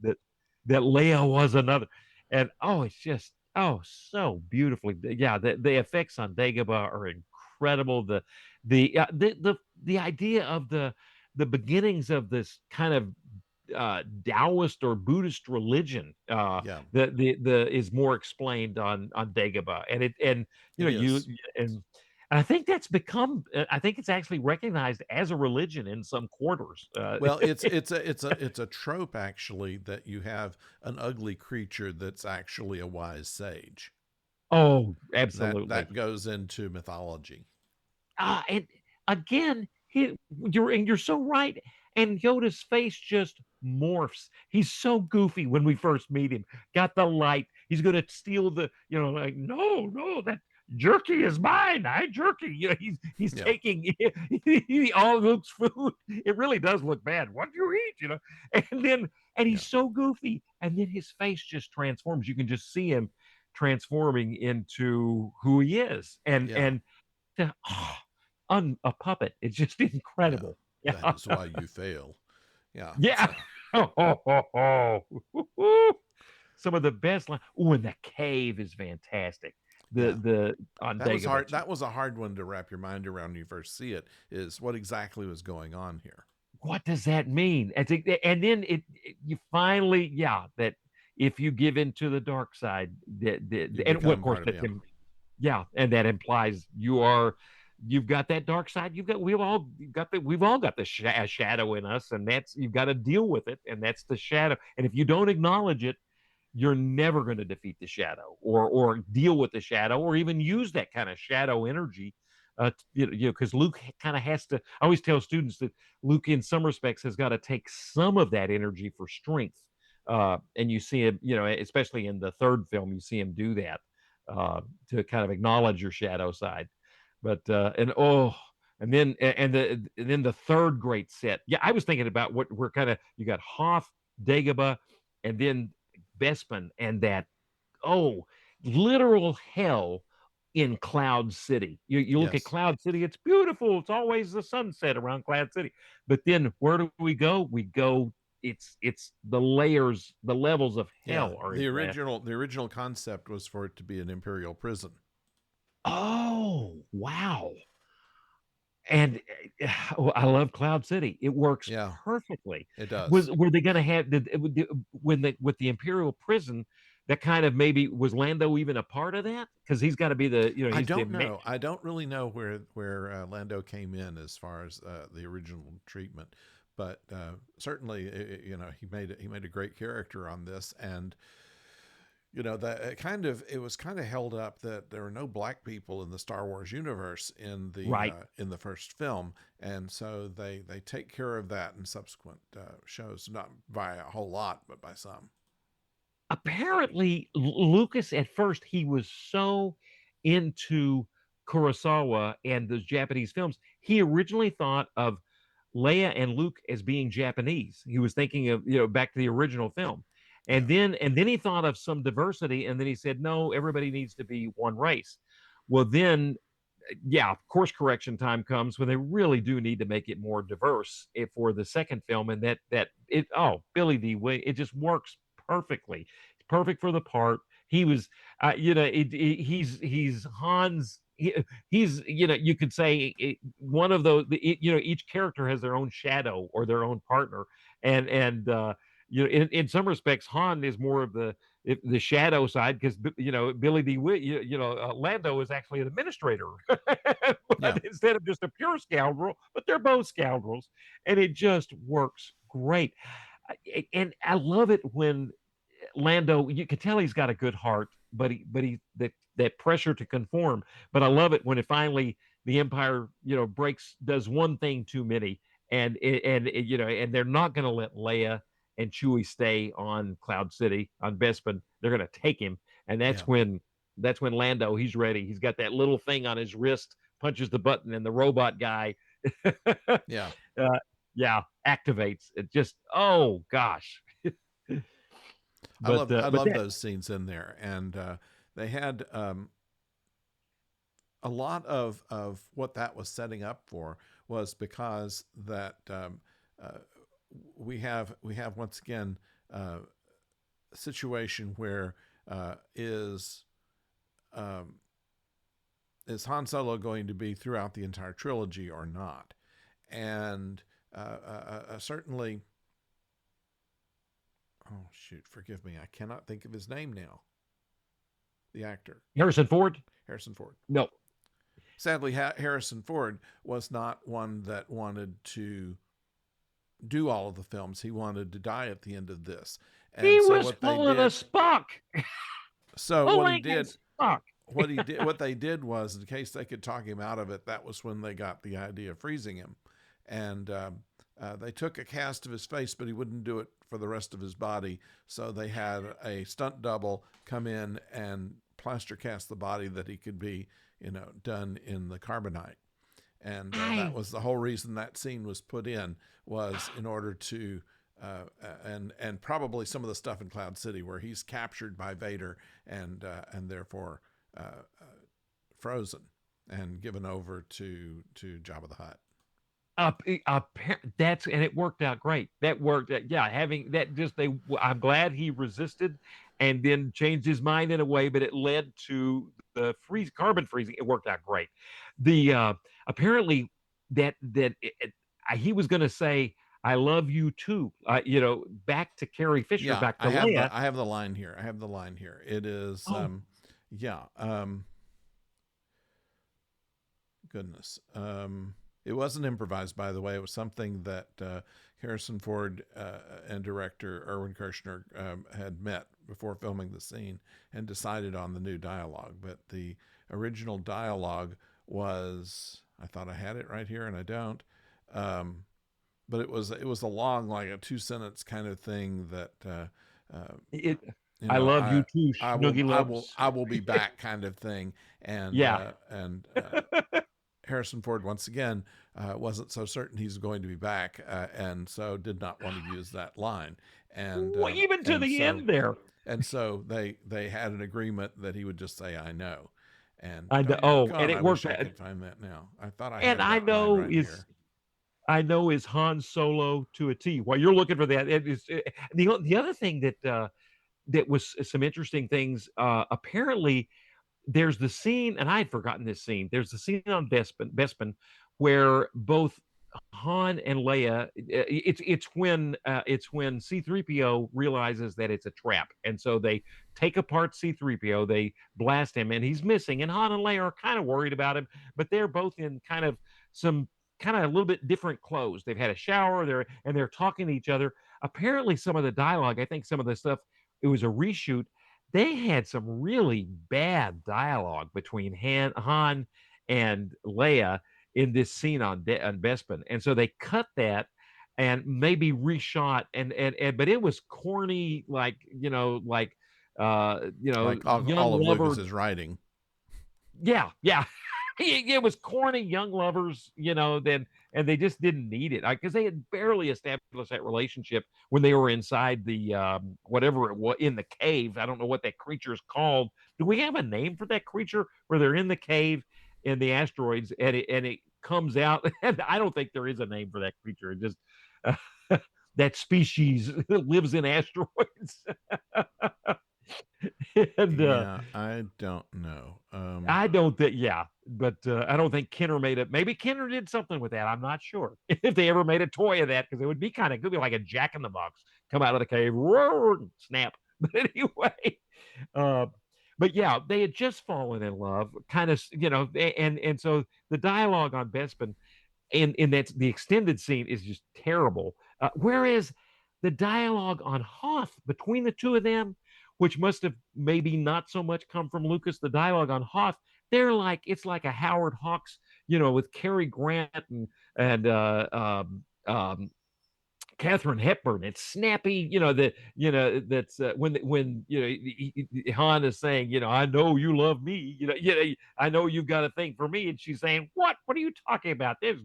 that that Leia was another. And it's just so beautifully. Yeah, the effects on Dagobah are incredible. The idea of the beginnings of this kind of Taoist or Buddhist religion yeah. the is more explained on Dagobah, and you It know you is. and I think that's become I think it's actually recognized as a religion in some quarters. Well, it's a trope actually that you have an ugly creature that's actually a wise sage. Oh, That absolutely. goes into mythology. And again, you're so right. And Yoda's face just morphs. He's so goofy when we first meet him. Got the light. He's going to steal like, no, no, that jerky is mine. I jerky. He's Yeah, taking all Luke's food. It really does look bad. What do you eat? And yeah, he's so goofy. And then his face just transforms. You can just see him transforming into who he is. And yeah, and to, on a puppet. It's just yeah. incredible. That Yeah. is why you fail. Yeah. Yeah. So Some of the best line. Oh, and the cave is fantastic. yeah, The on that was Dagobah. hard. That was a hard one to wrap your mind around when you first see it. Is what exactly was going on here? What does that mean? And then you finally, yeah, that if you give into the dark side, You and well, of become course part of that him. yeah, and that implies you've got that dark side. We've all got the shadow in us, and that's you've got to deal with it, and that's the shadow. And if you don't acknowledge it, you're never going to defeat the shadow or deal with the shadow or even use that kind of shadow energy. Because Luke kind of has to. I always tell students that Luke, in some respects, has got to take some of that energy for strength. And you see him, especially in the third film, you see him do that to kind of acknowledge your shadow side. But and then the third great set. Yeah, I was thinking about what we're kind of. You got Hoth, Dagobah, and then Bespin, and that oh, literal hell in Cloud City. You look at Yes. Cloud City, it's beautiful. It's always the sunset around Cloud City. But then where do we go? We go. It's the layers, the levels of Yeah. hell are The in that. original concept was for it to be an imperial prison. Oh wow! And I love Cloud City. It works Yeah, perfectly. it Was does. were they going to have when with the Imperial prison? That kind of maybe was Lando even a part of that because he's got to be I he's the don't know. I don't really know where Lando came in as far as the original treatment, but certainly he made a great character on this, and that it was kind of held up that there were no black people in the Star Wars universe right. in the first film, and so they take care of that in subsequent shows, not by a whole lot, but by some. Apparently, Lucas at first he was so into Kurosawa and those Japanese films, he originally thought of Leia and Luke as being Japanese. He was thinking of, back to the original film. Yeah, And then he thought of some diversity, and then he said, no, everybody needs to be one race. Well, then, yeah, course correction time comes when they really do need to make it more diverse for the second film, and Billy D. It just works perfectly. It's perfect for the part. He was, he's Hans. He's you could say one of those. Each character has their own shadow or their own partner, and in some respects, Han is more of the shadow side because Billy D. Lando is actually an administrator, Yeah. but instead of just a pure scoundrel, but they're both scoundrels, and it just works great. And I love it when Lando, you can tell he's got a good heart, but he that pressure to conform. But I love it when it finally the Empire, breaks does one thing too many, and they're not going to let Leia and Chewie stay on Cloud City on Bespin. They're going to take him, and Yeah. that's when Lando, he's ready. He's got that little thing on his wrist, punches the button, and the robot guy, Yeah. yeah, activates. It just, oh gosh. I But love that those scenes in there, and they had a lot of what that was setting up for was because that uh, we have once again a situation where is um, is Han Solo going to be throughout the entire trilogy or not? And certainly, oh shoot, forgive me, I cannot think of his name now. The actor Harrison Ford? Harrison Ford. No. Sadly, Harrison Ford was not one that wanted to do all of the films. He wanted to die at the end of this, He and so was what they pulling a did, Spock. so what he Pulling a did, Spock. what they did was, in case they could talk him out of it, that was when they got the idea of freezing him, and they took a cast of his face, but he wouldn't do it for the rest of his body. So they had a stunt double come in and plaster cast the body that he could be, done in the carbonite. And that I was the whole reason that scene was put in, was in order to and probably some of the stuff in Cloud City where he's captured by Vader and therefore frozen and given over to Jabba the Hutt. that's and it worked out great. That worked. Yeah, having that just they. I'm glad he resisted, and then changed his mind in a way, but it led to the carbon freezing. It worked out great. The apparently he was going to say, "I love you too." Back to Carrie Fisher, Yeah, back to Leia. I have the line here. I have the line here. It is Oh, yeah, goodness. It wasn't improvised, by the way. It was something that Harrison Ford and director Irwin Kershner had met before filming the scene and decided on the new dialogue. But the original dialogue was, I thought I had it right here, and I don't. But it was a long, like a 2 sentence kind of thing that it. you I know love I you too, I will Snoogie I will Loves. I will be back kind of thing, and Yeah. Harrison Ford once again wasn't so certain he's going to be back, and so did not want to use that line, and Well, even to and the so end there. and so they had an agreement that he would just say "I know," and I know. Oh, and God, it I wish worked. I could find that now. I thought I And had I that line know right is here. I know is Han Solo to a T. While you're looking for that, it is the other thing that was some interesting things. Apparently, there's the scene, and I had forgotten this scene. There's the scene on Bespin where both Han and Leia. It's when C-3PO realizes that it's a trap, and so they take apart C-3PO. They blast him, and he's missing. And Han and Leia are kind of worried about him, but they're both in some kind of a little bit different clothes. They've had a shower. They're talking to each other. Apparently, some of the dialogue. I think some of the stuff. It was a reshoot. They had some really bad dialogue between Han and Leia in this scene on Bespin, and so they cut that and maybe reshot and but it was corny, like Like young all of lover. Lucas's writing. Yeah, yeah. It was corny young lovers, then and they just didn't need it because they had barely established that relationship when they were inside the whatever it was in the cave. I don't know what that creature is called. Do we have a name for that creature where they're in the cave in the asteroids and it comes out? And I don't think there is a name for that creature. It just that species lives in asteroids. and Yeah, I don't know. I don't think, yeah, but I don't think Kenner made it. Maybe Kenner did something with that. I'm not sure if they ever made a toy of that, because it would be kind of, could be like a Jack in the Box come out of the cave, roar, snap. But anyway, uh, but yeah, they had just fallen in love, kind of, and so the dialogue on Bespin in that the extended scene is just terrible. Whereas the dialogue on Hoth between the two of them, which must have maybe not so much come from Lucas, the dialogue on Hoth, it's like a Howard Hawks, with Cary Grant and Catherine Hepburn. It's snappy, that's when Han is saying, I know you love me, I know you've got a thing for me, and she's saying, what are you talking about? There's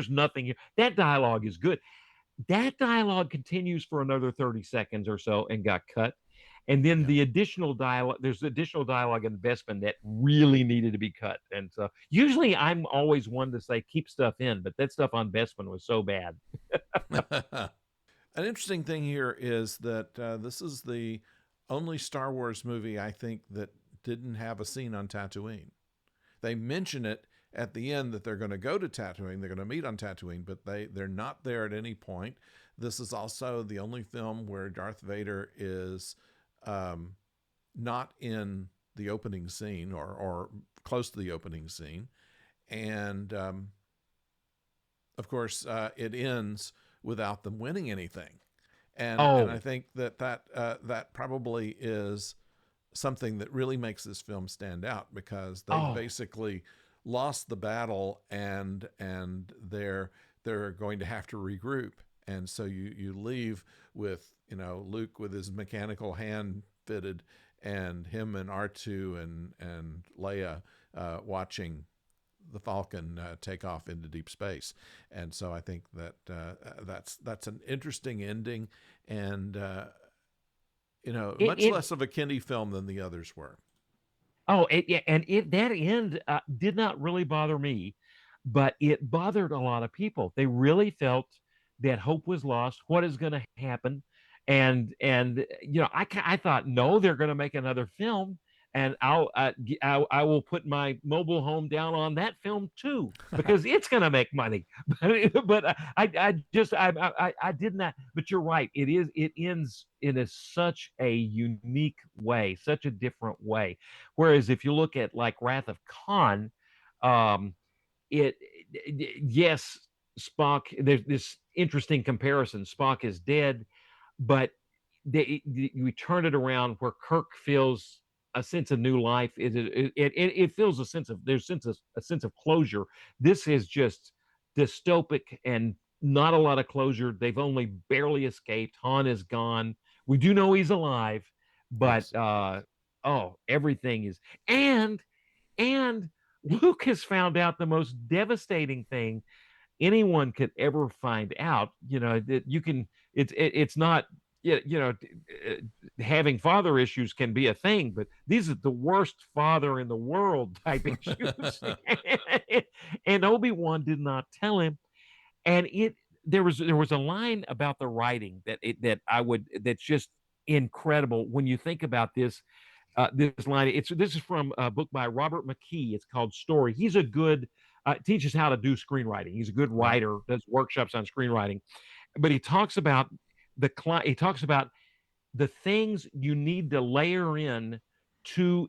nothing here. That dialogue is good. That dialogue continues for another 30 seconds or so and got cut. And then Yeah. there's additional dialogue in Bespin that really needed to be cut. And so usually I'm always one to say keep stuff in, but that stuff on Bespin was so bad. An interesting thing here is that this is the only Star Wars movie I think that didn't have a scene on Tatooine. They mention it at the end that they're going to go to Tatooine, they're going to meet on Tatooine, but they're not there at any point. This is also the only film where Darth Vader is not in the opening scene or close to the opening scene. And of course, it ends without them winning anything. And I think that probably is something that really makes this film stand out, because they basically lost the battle and they're going to have to regroup. And so you leave with, Luke with his mechanical hand fitted, and him and R2 and Leia watching the Falcon take off into deep space. And so I think that that's an interesting ending, and much less of a Kenny film than the others were. That end did not really bother me, but it bothered a lot of people. They really felt that hope was lost. What is going to happen? And I thought, no, they're going to make another film, and I will put my mobile home down on that film too, because it's going to make money. But I did not. But you're right. It ends in such a unique way, such a different way. Whereas if you look at like Wrath of Khan, um, yes, Spock. There's this interesting comparison. Spock is dead, but we turn it around where Kirk feels a sense of new life. It feels a sense of closure. This is just dystopic and not a lot of closure. They've only barely escaped. Han is gone. We do know he's alive, but Yes. Everything is and Luke has found out the most devastating thing anyone could ever find out. That you can. It's not. Having father issues can be a thing, but these are the worst father in the world type issues. And Obi-Wan did not tell him. And there was a line about the writing that's just incredible when you think about this. This line, this is from a book by Robert McKee. It's called Story. He's a good teaches how to do screenwriting. He's a good Right. writer, does workshops on screenwriting. But he talks about the things you need to layer in to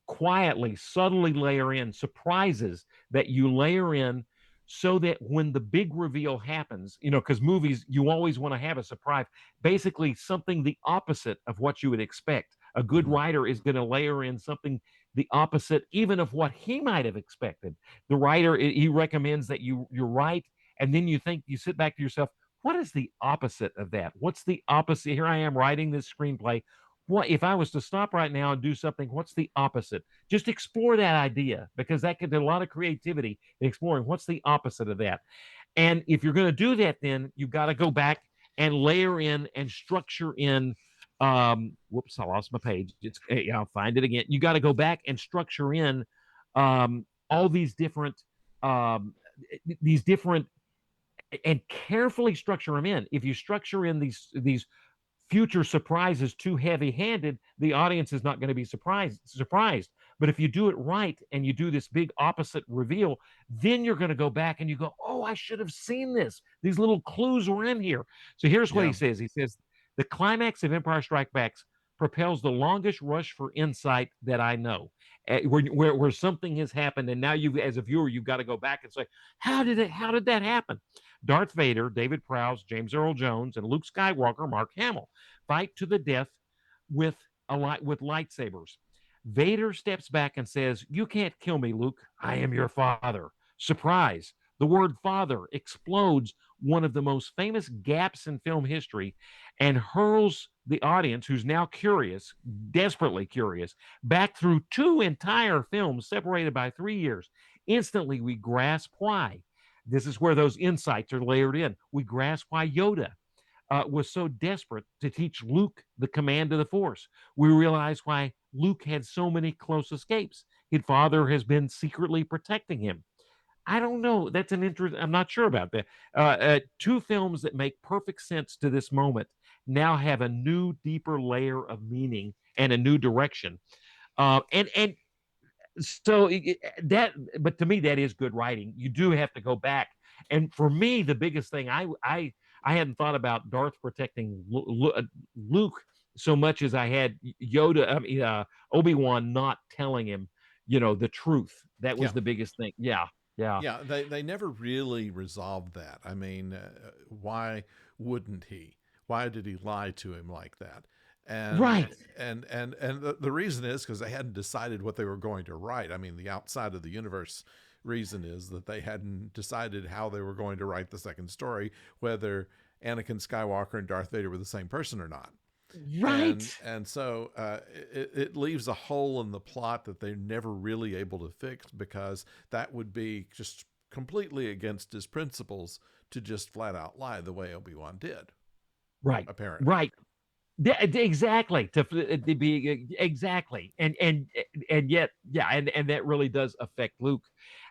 quietly, subtly layer in surprises that you layer in, so that when the big reveal happens, because movies, you always want to have a surprise, basically something the opposite of what you would expect. A good Mm-hmm. writer is going to layer in something the opposite, even of what he might have expected. The writer, he recommends that you write, and then you sit back to yourself, what is the opposite of that? What's the opposite? Here I am writing this screenplay. What if I was to stop right now and do something? What's the opposite? Just explore that idea, because that could do a lot of creativity in exploring what's the opposite of that. And if you're going to do that, then you've got to go back and layer in and structure in. Whoops, I lost my page. I'll find it again. You got to go back and structure in all um, these different and carefully structure them in. If you structure in these future surprises too heavy-handed, the audience is not going to be surprised. But if you do it right and you do this big opposite reveal, then you're going to go back and you go, oh, I should have seen this. These little clues were in here. So here's what he Yeah. says. He says, the climax of Empire Strikes Back propels the longest rush for insight that I know. Where something has happened, and now you, as a viewer, you've got to go back and say, how did that happen? Darth Vader, David Prowse, James Earl Jones, and Luke Skywalker, Mark Hamill, fight to the death with with lightsabers. Vader steps back and says, "You can't kill me, Luke. I am your father." Surprise. The word father explodes one of the most famous gaps in film history and hurls the audience, who's now curious, desperately curious, back through two entire films separated by 3 years. Instantly, we grasp why. This is where those insights are layered in. We grasp why Yoda was so desperate to teach Luke the command of the Force. We realize why Luke had so many close escapes. His father has been secretly protecting him. I don't know. That's an interest. I'm not sure about that. Two films that make perfect sense to this moment now have a new, deeper layer of meaning and a new direction. And so that, but to me, that is good writing. You do have to go back. And for me, the biggest thing, I hadn't thought about Darth protecting Luke so much as I had Yoda, I mean, Obi-Wan not telling him, the truth. That was Yeah. the biggest thing. Yeah. Yeah. Yeah, they never really resolved that. I mean, why wouldn't he? Why did he lie to him like that? And Right. and the reason is because they hadn't decided what they were going to write. I mean, the outside of the universe reason is that they hadn't decided how they were going to write the second story, whether Anakin Skywalker and Darth Vader were the same person or not. Right. And so it leaves a hole in the plot that they're never really able to fix, because that would be just completely against his principles to just flat out lie the way Obi-Wan did, Right. apparently. Right. Exactly. To be exactly. And yet, yeah, and that really does affect Luke.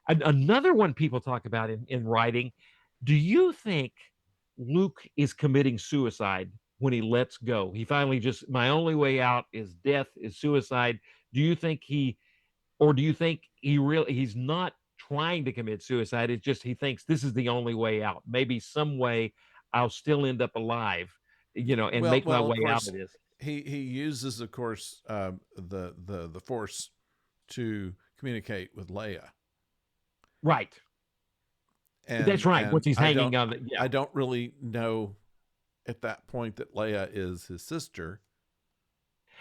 Another one people talk about in writing. Do you think Luke is committing suicide when he lets go? He finally just, my only way out is death, is suicide. Do you think or do you think he's not trying to commit suicide? It's just he thinks this is the only way out. Maybe some way I'll still end up alive, and make my Of way out course, of this. he uses, of course, the Force to communicate with Leia, Right. That's right. and Once he's hanging on, yeah. I don't really know at that point that Leia is his sister.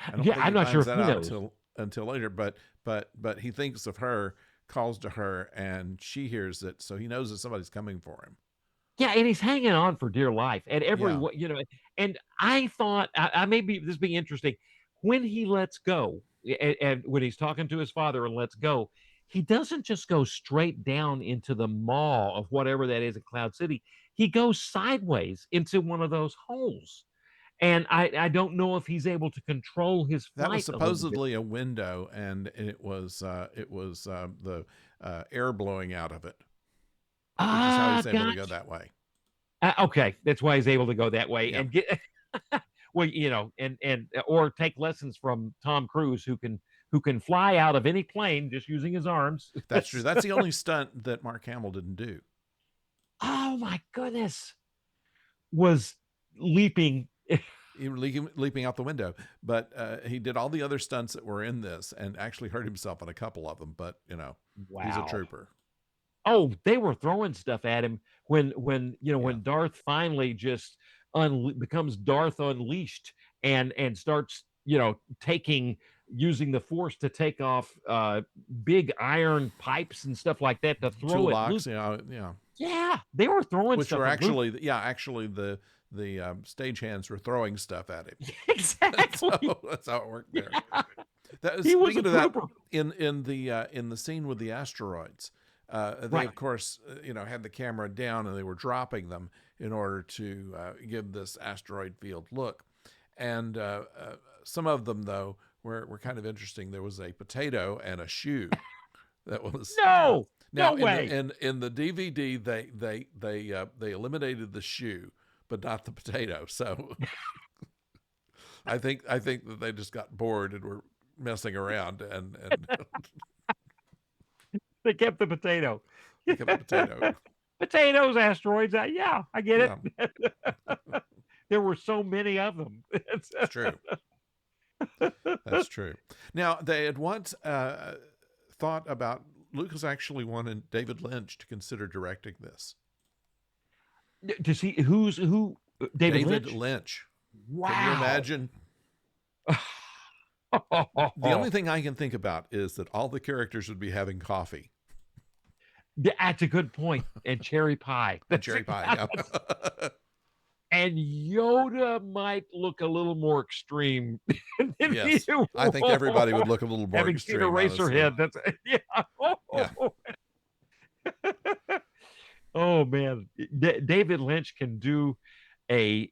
I don't Yeah, think I'm he not sure finds if that he out knows. until later. But he thinks of her, calls to her, and she hears it, so he knows that somebody's coming for him. Yeah, and he's hanging on for dear life at every Yeah, and I thought I may be this being interesting when he lets go, and when he's talking to his father and lets go, he doesn't just go straight down into the maw of whatever that is in Cloud City. He goes sideways into one of those holes. And I don't know if he's able to control his that was flight a little bit. supposedly a window, and it was the air blowing out of it, which is how he's able to go Gotcha. that way. Okay, that's why he's able to go that way Yeah, and get well, and or take lessons from Tom Cruise, who can fly out of any plane just using his arms. that's true. That's the only stunt that Mark Hamill didn't do. Oh my goodness, was leaping. Leaping out the window, but he did all the other stunts that were in this, and actually hurt himself on a couple of them. But he's a Wow. trooper. Oh, they were throwing stuff at him Yeah, when Darth finally just becomes Darth Unleashed and starts taking using the Force to take off big iron pipes and stuff like that to throw at Luke. toolbox. Yeah, Yeah, they were throwing which stuff were at Luke. actually the stagehands were throwing stuff at him. Exactly. That's how it worked there. Yeah. He was a Speaking of that, trooper. in the scene with the asteroids, they Right. of course had the camera down, and they were dropping them in order to give this asteroid field look. And some of them, though, were kind of interesting. There was a potato and a shoe that was No, no now way. in the DVD they eliminated the shoe but not the potato. So I think that they just got bored and were messing around, and They kept the potato. they kept the potato. Potatoes, asteroids. Yeah, I get Yeah, it. There were so many of them. it's true. That's true. Now, they had once thought about Lucas actually wanted David Lynch to consider directing this. To see who David David Lynch. Lynch. Can you Wow. imagine? The only thing I can think about is that all the characters would be having coffee That's a good point. And cherry pie. and cherry pie. Yeah. And Yoda might look a little more extreme than Yes, you. I think everybody would look a little more Having seen extreme, honestly. Eraserhead. That's yeah. Yeah, Oh man, David Lynch can do a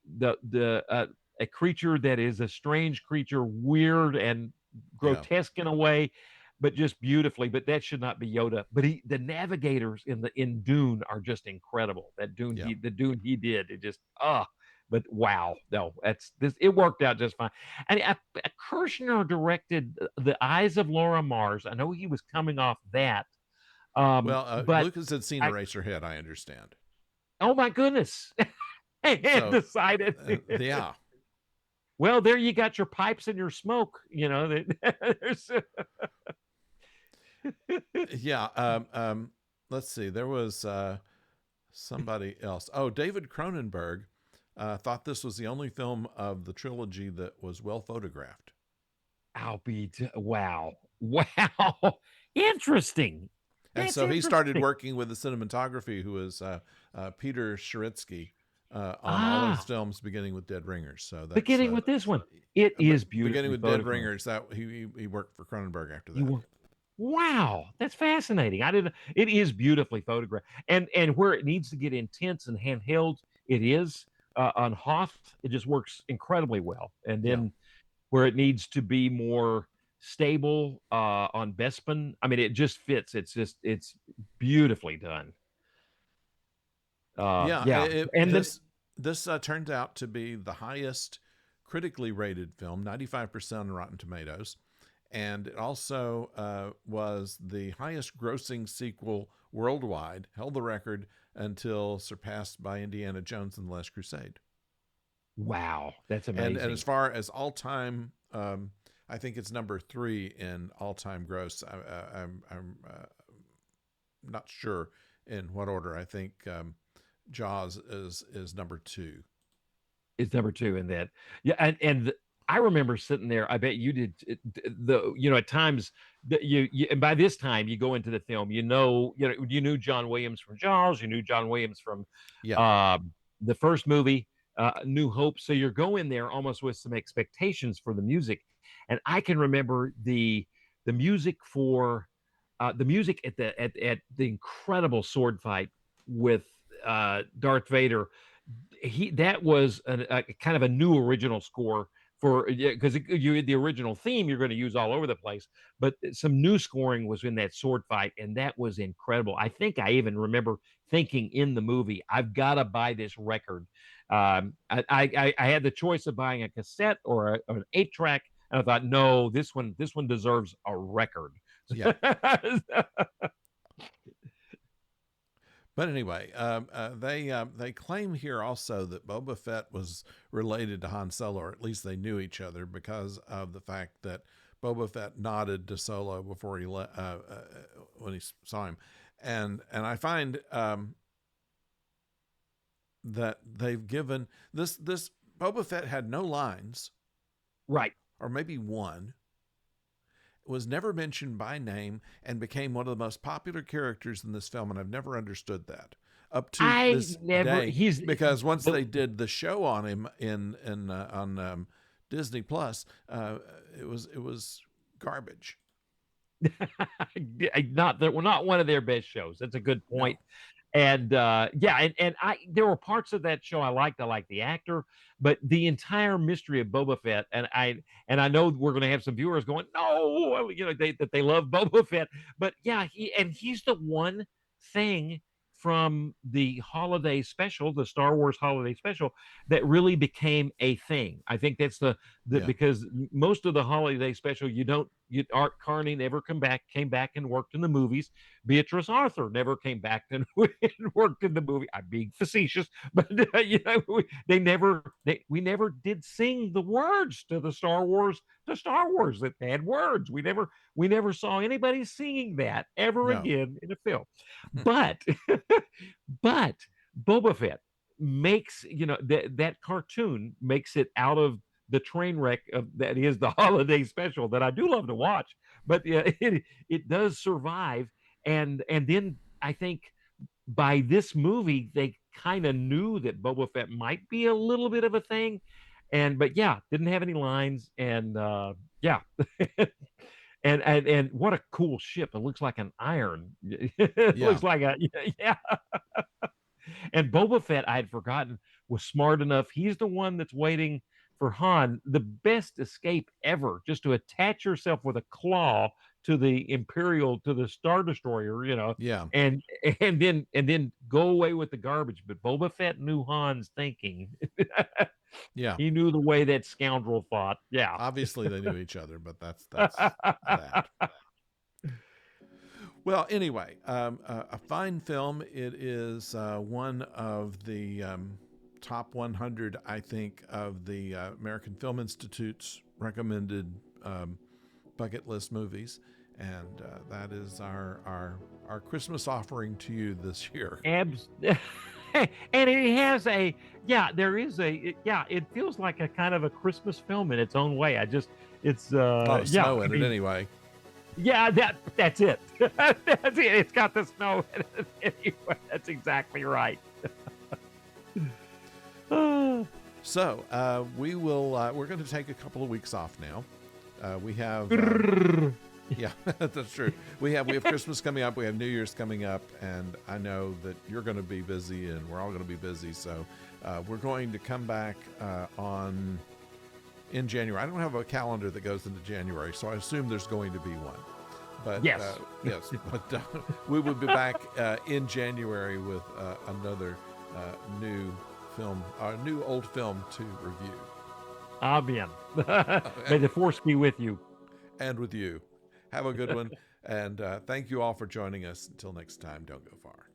creature that is a strange creature, weird and yeah, grotesque in a way, but just beautifully. But that should not be Yoda. But the navigators in Dune are just incredible. yeah. The Dune he did, it just But wow, no, that's this. It worked out just fine. And Kirshner directed The Eyes of Laura Mars. I know he was coming off that, Well, but Lucas had seen I Eraserhead, I understand. oh my goodness, and So, decided. yeah, Well, there you got your pipes and your smoke. There's yeah. Let's see. There was somebody else. Oh, David Cronenberg thought this was the only film of the trilogy that was well photographed. wow, wow, interesting. And That's so he started interesting. working with the cinematography, who was Peter Sheritsky, on all his Ah, films, beginning with Dead Ringers. So that's beginning with this one, it but is beginning beautifully with Dead photographed. Ringers. That he worked for Cronenberg after You that. were wow, that's fascinating. I didn't. It is beautifully photographed, and where it needs to get intense and handheld, it is. On Hoth, it just works incredibly well, and Yeah, then where it needs to be more stable on Bespin, I mean, it just fits. It's beautifully done. yeah. Yeah, and then This turned out to be the highest critically rated film, 95% on Rotten Tomatoes, and it also was the highest grossing sequel worldwide, held the record until surpassed by Indiana Jones and the Last Crusade. wow, that's And as amazing. far as all time, I think it's number 3 in all time gross. I'm not sure in what order. I think Jaws is number 2. It's number two in that. Yeah, I remember sitting there. I bet you did. At times and by this time you go into the film. You knew John Williams from Jaws. You knew John Williams from Yeah, um, the first movie, New Hope. So you're going there almost with some expectations for the music. And I can remember the music for the music at the incredible sword fight with Darth Vader. He That was a kind of a new original score for, because you the original theme you're going to use all over the place, but some new scoring was in that sword fight, and that was incredible. I think I even remember thinking in the movie, I've got to buy this record. I had the choice of buying a cassette or an 8 track, and I thought, no, this one deserves a record. yeah. But anyway, they claim here also that Boba Fett was related to Han Solo, or at least they knew each other, because of the fact that Boba Fett nodded to Solo before when he saw him, and I find that they've given this Boba Fett had no lines, Right. or maybe one, was never mentioned by name, and became one of the most popular characters in this film, and I've never understood that up to I this never day, he's because once the they did the show on him in on Disney Plus, it was garbage. not one of their best shows. That's a good No, point. And yeah, and I there were parts of that show I liked. I liked the actor, but the entire mystery of Boba Fett, and I know we're going to have some viewers going, no, that they love Boba Fett, but yeah, he's the one thing from the holiday special, the Star Wars holiday special, that really became a thing. I think that's the Yeah. because most of the holiday special, you don't you Art Carney never came back and worked in the movies. Beatrice Arthur never came back and, and worked in the movie. I'm being facetious, but we never did sing the words to the Star Wars that had words. We never saw anybody singing that ever No. again in a film. But but Boba Fett makes, that cartoon makes it out of the train wreck of that is the holiday special that I do love to watch. But yeah, it does survive, and then I think by this movie they kind of knew that Boba Fett might be a little bit of a thing, and but yeah, didn't have any lines, and yeah. And what a cool ship! It looks like an iron. It Yeah. looks like a yeah. And Boba Fett, I had forgotten, was smart enough. He's the one that's waiting for Han. The best escape ever, just to attach yourself with a claw to the Star Destroyer, Yeah. and and then go away with the garbage. But Boba Fett knew Han's thinking. Yeah. He knew the way that scoundrel thought. Yeah. Obviously, they knew each other, but that's that. Well, anyway, a fine film. It is one of the top 100, I think, of the American Film Institute's recommended bucket list movies, and that is our Christmas offering to you this year. And it has there is it feels like a kind of a Christmas film in its own way. It's A lot of yeah, snow I in it mean, anyway. yeah, that's it. That's it. It's got the snow in it anyway. That's exactly right. So we're going to take a couple of weeks off now. We have yeah, that's true. We have Christmas coming up. We have New Year's coming up, and I know that you're going to be busy, and we're all going to be busy. So we're going to come back in January. I don't have a calendar that goes into January, so I assume there's going to be one. But Yes. yes, but we will be back in January with another new film, new old film to review, Amen. May the force be with you. and with you. Have a good one, and thank you all for joining us. Until next time, don't go far.